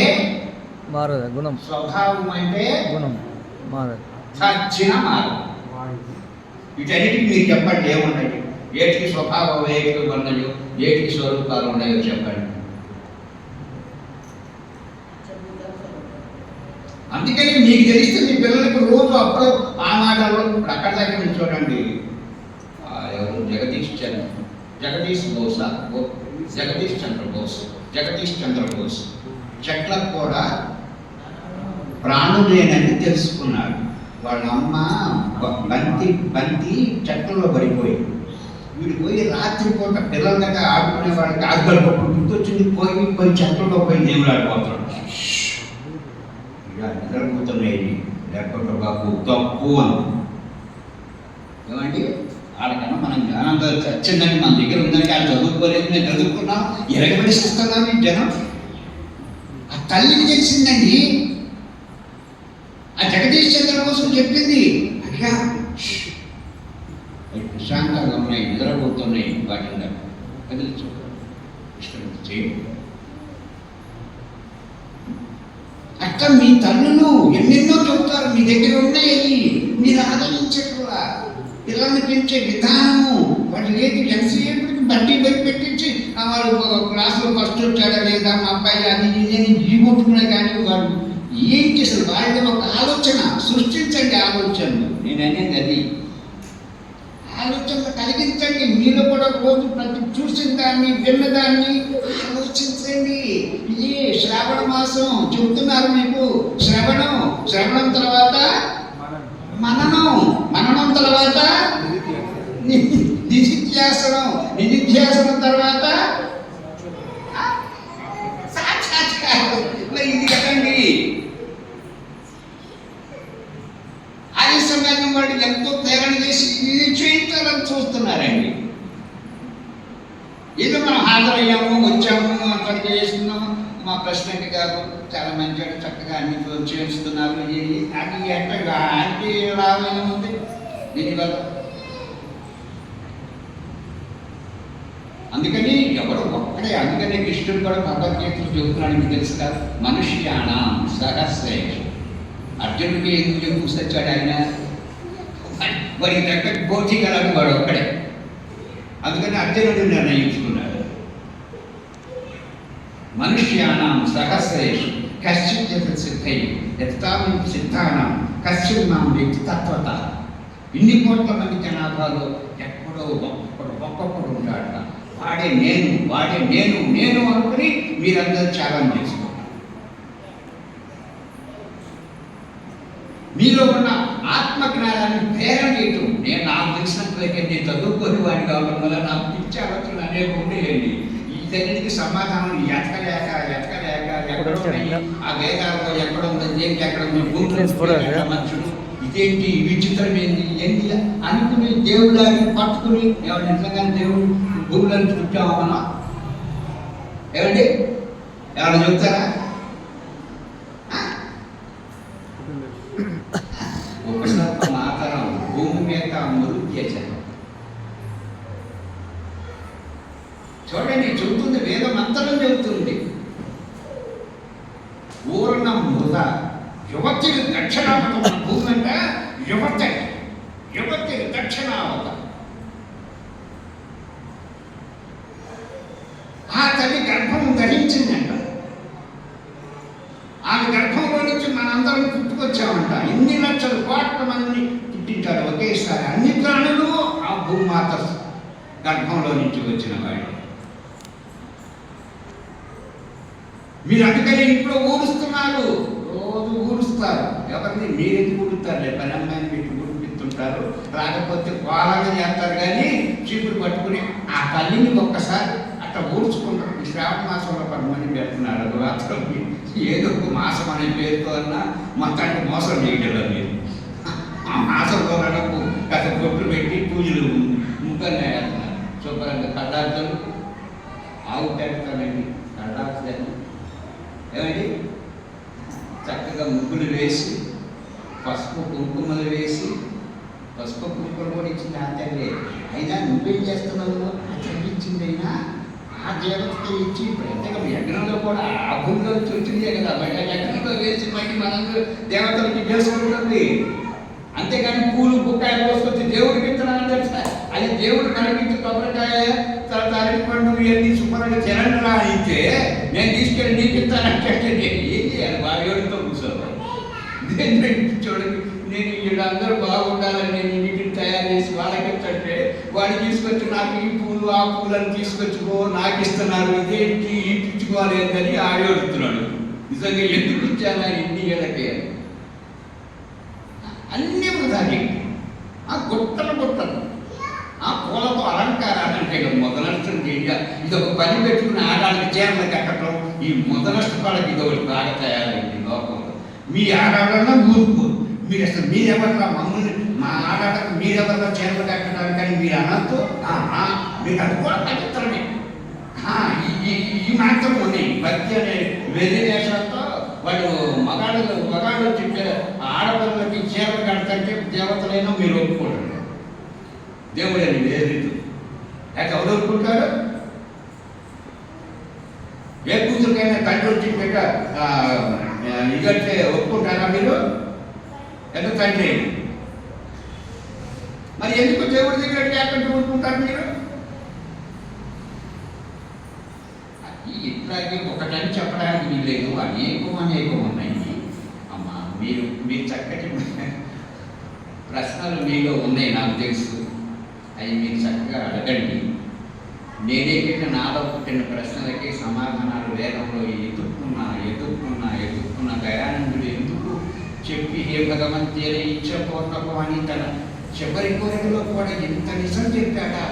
మారదు. గుణం. స్వభావం అంటే గుణం మారదు. చచ్చిన మారదు. వీటన్నిటికి మీరు చెప్పండి ఏముండదు. ఏటికి స్వభావం, ఏటికి ఉన్నాయో, ఏటికి స్వరూపాలు ఉన్నాయో చెప్పండి. అందుకని మీకు తెలిస్తే మీ పిల్లలకు రోజు అప్పుడు ఆ మాటలు అక్కడ దగ్గర నుంచి చూడండి. ఎవరు? జగదీష్ చంద్ర బోస్ చెట్లకు కూడా ప్రాణులేనని తెలుసుకున్నాడు. వాళ్ళ అమ్మ బంతి చెట్లలో పడిపోయింది. వీడు పోయి రాత్రిపూట పిల్లల దగ్గర ఆడుకునే వాళ్ళకి ఆడుకోలేకపోతే గుర్తొచ్చింది. పోయి చెట్లలో పోయి దేవుడు ఆడుకోతాడు. ఇలా నిద్రపోతున్నాయి. లేకపోతే బాబు తప్పు అని ఏమండి? ఆడకన్నా మనం జ్ఞానంగా వచ్చిందని మన దగ్గర ఉందని వాళ్ళు చదువుకోలేదు, మేము చదువుకున్నాం, ఎరగబడిస్తున్నాం. ఈ జనం ఆ తల్లికి తెలిసిందండి. ఆ జగదీష్ చంద్ర కోసం చెప్పింది. అట్లా ప్రశాంతంగా ఉన్నాయి, నిద్రపోతున్నాయి. వాటిని కదిలించు చేయండి. అట్లా మీ తల్లులు ఎన్నెన్నో చెబుతారు. మీ దగ్గర ఉన్నాయి, మీరు ఆదరించట్లా. పిల్లల్ని పెంచే విధానము వాటి లేదు. ఎంతసేపటికి బట్టి పెట్టించి వాళ్ళు క్లాసులో ఫస్ట్ వచ్చాడా లేదా, మా అబ్బాయి అది ఇది జీవొట్టుకునే కానీ వాడు ఏంటి అసలు? వాళ్ళ ఒక ఆలోచన సృష్టించండి. ఆలోచనలు నేను అనేది అది. ఆలోచనలు కలిగించండి. మీరు కూడా రోజు ప్రతి చూసిన దాన్ని, విన్నదాన్ని ఆలోచించండి. ఇది శ్రావణ మాసం చెబుతున్నారు మీకు. శ్రవణం తర్వాత మననం తర్వాత నిధిధ్యాసనం తర్వాత సాక్షాత్కారం. ఇది కదండి. ఆది సమాజం వాళ్ళు ఎంతో ప్రేరణ చేసి ఇది చేయించాలని చూస్తున్నారండి. ఏదో మనం హాజరయ్యాము, వచ్చాము, అక్కడికి చేస్తున్నాము, మా ప్రెసిడెంట్ గారు చాలా మంచిగా చక్కగా అన్ని చేస్తున్నారు. నాకు ఎక్కడ ఆయనకి లాభం ఉంది దీనివల్ల. అందుకని ఎవరు ఒక్కడే, అందుకనే కృష్ణుడు కూడా భగవద్గీతలు చెబుతున్నాడు, మీకు తెలుసు కదా, మనుష్యాణం సహస్రేషు. అర్జునుడికి ఎందుకు కూర్చొచ్చాడు ఆయన? వాడికి తగ్గ పోటీ గలడు వాడు ఒక్కడే. అందుకని అర్జునుడు నిర్ణయించుకున్నాడు, మనుష్యాణం సహస్రేషు కశ్చిత్ సిద్ధై యత్తాం సిద్ధానం కశ్చిత్ నాం వ్యక్తి తత్వత. ఇన్ని కోట్ల మంది జనాభాలో ఎక్కడో ఒక్కొక్కడు ఉంటాడు. వాడే నేను, వాడే నేను, నేను అనుకుని మీరందరూ చాలా నేర్చుకుంటారు. మీలో ఉన్న ఆత్మజ్ఞానాన్ని ప్రేరణ చేయటం. నేను నాకు తెలిసినంతవరకే నేను చదువుకొని వాడిని కావడం వల్ల నాకు పిచ్చి ఆలోచనలు అనేవి ఉండేయండి. వీటన్నిటికీ సమాధానం ఎతకలేక ఎక్కడ ఉన్నాయి, ఆ వేదాల్లో ఎక్కడ ఉందని, దేనికి ఎక్కడ ఉంది, భూమిలో మనుషుడు ఇదేంటి విచిత్రమేంటి ఏంటి అనుకుని దేవుడాన్ని పట్టుకుని ఎవరు నిజంగా దేవుడు భూములను చుట్టామా మనం? ఏమండి ఎవరు చెప్తారా? ఒకసారి మాత్రం భూమి మీద మరుగు చేశారు. చూడండి, చెబుతుంది, వేదం అంతరం చెబుతుంది. ఊరన్న మృద యువతి దక్షిణావత. భూమి అంటే యువతి దక్షిణావత. ఆ తల్లి గర్భం ధరించిందంట. ఆమె గర్భంలో నుంచి మనందరం పుట్టుకొచ్చామంట. ఇన్ని లక్షల కోట్ల మందిని పుట్టించారు ఒకేసారి. అన్ని ప్రాణులు ఆ భూమాత గర్భంలో నుంచి వచ్చిన వాడు. మీరు అందుకని ఇంట్లో ఊరుస్తున్నారు, రోజు ఊరుస్తారు. ఎవరిని మీరెందుకు ఊరుతారు? పని అమ్మాయిని పెట్టి ఊరిపిస్తుంటారు, రాకపోతే కోలంగా చేస్తారు. కానీ చీపురు పట్టుకుని ఆ తల్లిని ఒక్కసారి అట్లా ఊడ్చుకుంటారు. ఈ శ్రావణ మాసంలో 10 మంది పెడుతున్నారు. అది మాత్రం ఏదో ఒక మాసం అనే పేరుతో అన్నా మొత్తానికి మోసం చేయగలరు మీరు. ఆ మాసంలో నడపు గత బొట్లు పెట్టి పూజలు ముఖంగా వేస్తున్నారు. శుభ్రంగా కళ్ళార్తలు ఆవు పెడతానండి, కళ్ళార్తలు ఏమండి చక్కగా ముగ్గులు వేసి, పసుపు కుంకుమలు వేసి, పసుపు కుంకుమలు కూడా ఇచ్చింది ఆ తల్లి. అయినా నువ్వేం చేస్తున్నావు? చదివించింది అయినా ఆ దేవతకి ఇచ్చి ప్రత్యేక యజ్ఞంలో కూడా ఆ భూమిలో వచ్చిందే కదా, బయట యజ్ఞంలో వేసి మళ్ళీ మనందరూ దేవతలకి చేసుకుంటుంది. అంతేగాని పూలు బుక్కాయలు పోసుకొచ్చి దేవుడికి ఇస్తున్నాను తెలుసా? అది దేవుడు కనిపించి కొబ్బరికాయ తర్వాత అరటిపండు ఇవన్నీ శుభ్రంగా తినండిరా అయితే నేను తీసుకెళ్ళి నీకు ఇస్తానంటే ఏం చేయాలి? వాడితో కూర్చోవాలి. చూడండి, నేను వీళ్ళందరూ బాగుండాలని నేను ఇంటిని తయారు చేసి వాళ్ళకి ఇస్తుంటే వాడు తీసుకొచ్చి నాకు ఈ పూలు ఆ పూలను తీసుకొచ్చుకో నాకు ఇస్తున్నారు, ఇదేంటి ఈ పిచ్చుకోవాలేదని ఆడేడుతున్నాడు. నిజంగా ఎందుకు ఇచ్చానా ఇన్ని ఏళ్ళకి? అన్నీ వృధాకి. ఆ గుట్టలు ఆ పూలతో అలంకారాలు అంటే మొదలష్టం చేయాలి. ఇది ఒక పని పెట్టుకుని ఆడాళ్ళకి చీరలు కట్టడం, ఈ మొదలష్ట వాళ్ళకి ఇది ఒకటి బాగా తయారైంది లోకంలో. మీ ఆడాళ్ళన్నా ఊరుకోరు. మీరు అసలు మీరెవరా మమ్మల్ని మా ఆడాళ్ళకి మీరెవరా చీరలు కట్టడానికి కానీ మీరు అనద్దు. మీకు అది కూడా పవిత్రమే. ఈ మాత్రం ఉన్నాయి. భక్తి అనే వెర్రి వేషాలతో వాడు మగాళ్ళు చెప్పే ఆడపిల్లలకి చీరలు కడతంటే దేవతలైనా మీరు ఒప్పుకోండి. దేవుడు అని వేరు లేక ఎవరు ఒప్పుకుంటారు? ఏ కూతురికైనా తండ్రి వచ్చి పెట్ట ఇదంటే ఒప్పుకుంటారా మీరు? ఎంత తండ్రి మరి ఎందుకు దేవుడి దగ్గర ఎక్కడ ఒప్పుకుంటారు మీరు? ఇట్లాగే ఒకటని చెప్పడానికి వీల్లేదు. అనేకం ఉన్నాయి. అమ్మా మీరు చక్కటి ప్రశ్నలు మీలో ఉన్నాయి, నాకు తెలుసు. అవి మీరు చక్కగా అడగండి. నేనేంటంటే నాలో పుట్టిన ప్రశ్నలకి సమాధానాలు వేదంలో ఎదుర్కొన్న దయానందుడు ఎందుకు చెప్పి హే భగవంతేన ఇచ్చపూర్ణకం అని తన చివరి కోరికలో కూడా ఇంత నిజం చెప్పాడా?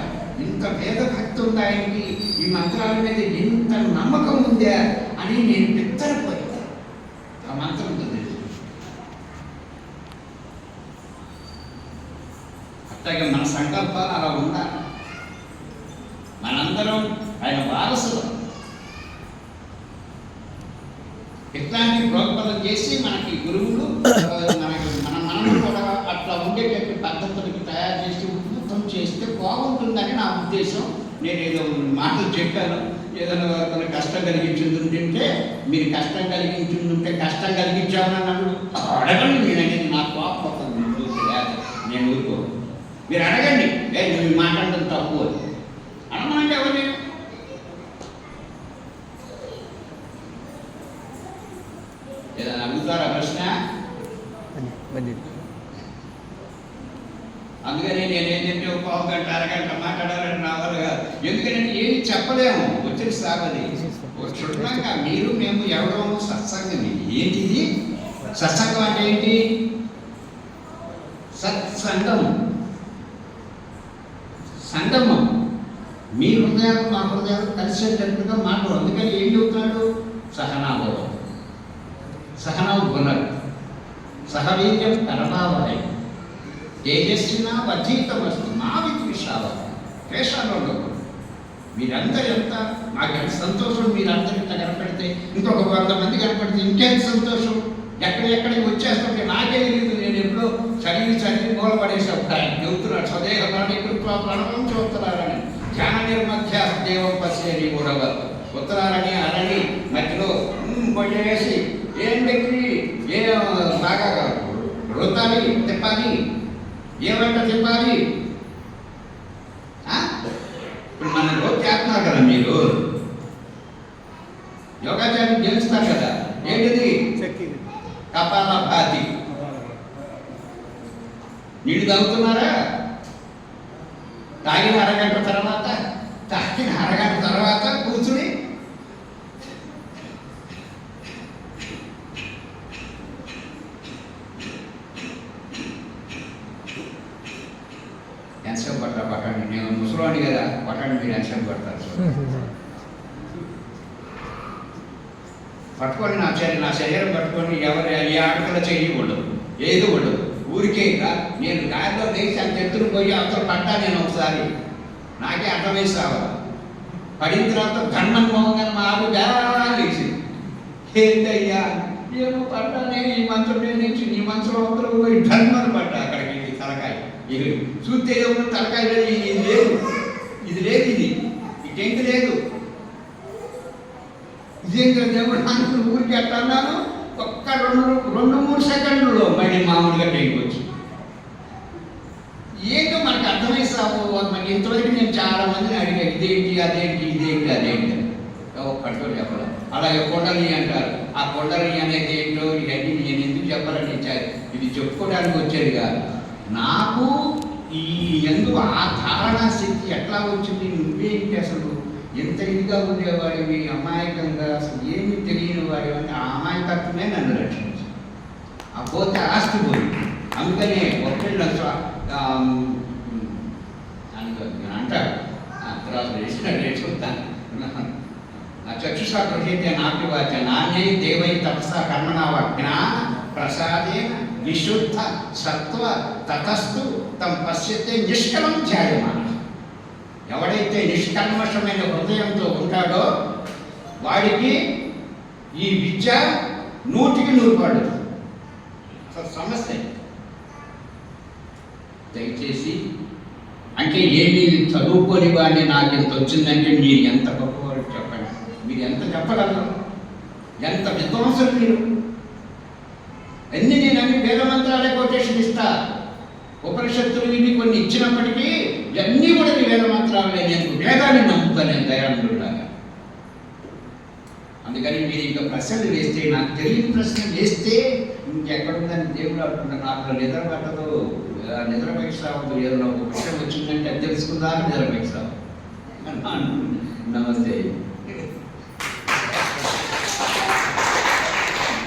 ఇంత వేద భక్తి ఉంది ఆయనకి, ఈ మంత్రాల మీద ఇంత నమ్మకం ఉందా అని నేను పిత్తరపోయాను. ఆ మంత్రం ఉంది. అట్లాగే మన సంకల్పాలు అలా ఉండాలి. మనందరం ఆయన వారసులు. ఇట్లాంటి ప్రోత్పలం చేసి మనకి గురువులు మనము కూడా అట్లా ఉండేటట్టు పద్ధతులకి తయారు చేసి ఉద్భుతం చేస్తే బాగుంటుందని నా ఉద్దేశం. నేను ఏదో మాటలు చెప్పాను, ఏదైనా కొన్ని కష్టం కలిగించుంటుంటే మీరు కష్టం కలిగించుంటే కష్టం కలిగించామని నన్ను అడగండి. నేను అనేది నా కోపం నేను ఊరుకో, మీరు అడగండి. నువ్వు మాట్లాడడం తప్పు అని అనమంటే ఎవరు ఏదైనా అడుగుతారా ప్రశ్న? అందుకని నేను ఏంటంటే ఒక పావు గంట అరగంట మాట్లాడాలని నా వల్ల కాదు. ఎందుకంటే ఏమి చెప్పలేము, వచ్చి సాగది చుట్టంగా మీరు మేము ఎవరో సత్సంగం. ఏంటిది సత్సంగం అంటే ఏంటి? సత్సంగం, సంగమం. మీ హృదయాలు మా హృదయాలు కలిసేటట్టుగా మాట్లాడు. అందుకని ఏం చెబుతున్నాడు? సహనాభావం, సహనౌగుణం, సహవీర్యం కరమావహై, తేజస్వినా వర్జితమస్తు మా విద్విషావ. ద్వేషాలు ఉండకూడదు. మీరందరూ ఎంత నాకు ఎంత సంతోషం, మీరందరూ ఇంత కనపడితే, ఇంకొక 100 మంది కనపడితే ఇంకెంత సంతోషం. ఎక్కడెక్కడికి వచ్చేస్తుంటే నాకే తెలియదు. నేను ఎప్పుడో చదివి మూలపడేసాను. చెబుతున్నాడు స్వదేహ ప్రాణికృత్వ ప్రణవం చూస్తున్నారని ధ్యాన నిర్మధ్య దేవం పశ్చేది కూడవ ఉత్తరాలని అలని మధ్యలో పొయ్యేసి ఏం వ్యక్తి ఏ బాగా రుద్దాలి, తిప్పాలి, ఏమంట తిప్పాలి. ఇప్పుడు మన రోజు చేస్తున్నారు కదా, మీరు యోగాచార్యం చేస్తారు కదా. ఏంటిది? కపాలభాతి. నీళ్ళు తాగుతున్నారా? తాగిన అరగంట తర్వాత కూర్చుని ఎంతసేపు పడతా పట్టండి. నేను ముసలోని కదా, పట్టండి మీరు ఎంతసేపు పడతారు. పట్టుకొని నా శరీరం పట్టుకొని ఎవరు ఏ ఆటలో చేయకూడదు, ఏది ఉండదు. ఊరికే నేను గాలిలో లేచి అంత ఎత్తులు పోయి అవతల పడ్డా. నేను ఒకసారి నాకే అర్థమేసి రావాలి. పడిన తర్వాత ధన్మన్మోహంగా మా ఆవిడ లేచింది. ఏంటయ్యా ఏమో పడ్డా, నేను ఈ మంచం మీద నుంచి నీ మంచంలో అవతల పోయి ధన్మని పడ్డా. అక్కడికి తలకాయ ఇది చూస్తే ఏమో తలకాయ లేదు, ఇది లేదు, ఇది లేదు, ఈ టెంక్ లేదు. ఇదేం దేవుడు నాకు ఊరికి ఎట్లా అన్నాను. ఒక్క 2-3 సెకండ్లలో మళ్ళీ మామూలుగా టైంకి వచ్చి ఏంటో మనకు అర్థమైస్తావు. ఇంతవరకు నేను చాలా మందిని అడిగా, ఇదేంటి అదేంటి ఒక్కటితో చెప్పాలి. అలాగే కొండలి అంటారు. ఆ కొండలి అనేది ఏంటో ఇవన్నీ నేను ఎందుకు చెప్పాలని ఇది చెప్పుకోవడానికి వచ్చేది కాదు. నాకు ఈ ఎందుకు ఆ ధారణా శక్తి ఎట్లా వచ్చింది? నువ్వేంటి అసలు ఎంత ఇదిగా ఉండేవాడివి, అమాయకంగా అసలు ఏమి తెలియని వాడి అని ఆ అమాయకత్వమే నన్ను రక్షించి. ఆ పోతే ఆస్తి పోయింది. అందుకనే ఒకళ్ళు అంటారు తర్వాత నేర్చుకుంటాను. చక్షుషా గృహీతే నాపివాచ నాణ్యై దేవై తపసా కర్మణావ జ్ఞాన ప్రసాదేన విశుద్ధ సత్వ తతస్థు తం పశ్యతే నిష్కలం ధ్యాయమాన. ఎవడైతే నిష్కల్మషమైన హృదయంతో ఉంటాడో వాడికి ఈ విద్య 100కి 100 పడదు. సమస్య దయచేసి అంటే ఏమి చదువుకొని వాడిని నాకు ఎంత వచ్చిందంటే మీరు ఎంత గొప్పవాడు చెప్పండి. మీరు ఎంత చెప్పగలరు? ఎంత విద్వాంసులు మీరు. నేను అన్ని వేద మంత్రాలే కొటేషన్ ఇస్తా. ఉపనిషత్తులు ఇవి కొన్ని ఇచ్చినప్పటికీ ఇవన్నీ కూడా వేద మంత్రాలే. నేను వేదాన్ని నమ్ముతాను, నేను దయాళులాగా. అందుకని మీరు ఇంకా ప్రశ్నలు వేస్తే, నాకు తెలియని ప్రశ్న వేస్తే ఇంకెక్కడుందని దేవుడు అంటున్నాను. నాకు నిద్ర పట్టదు, నిద్రపేక్ష రావద్దు. ఏదైనా ఒక విషయం వచ్చిందంటే అది తెలుసుకుందా నిద్రపేక్ష రావద్దు. నమస్తే.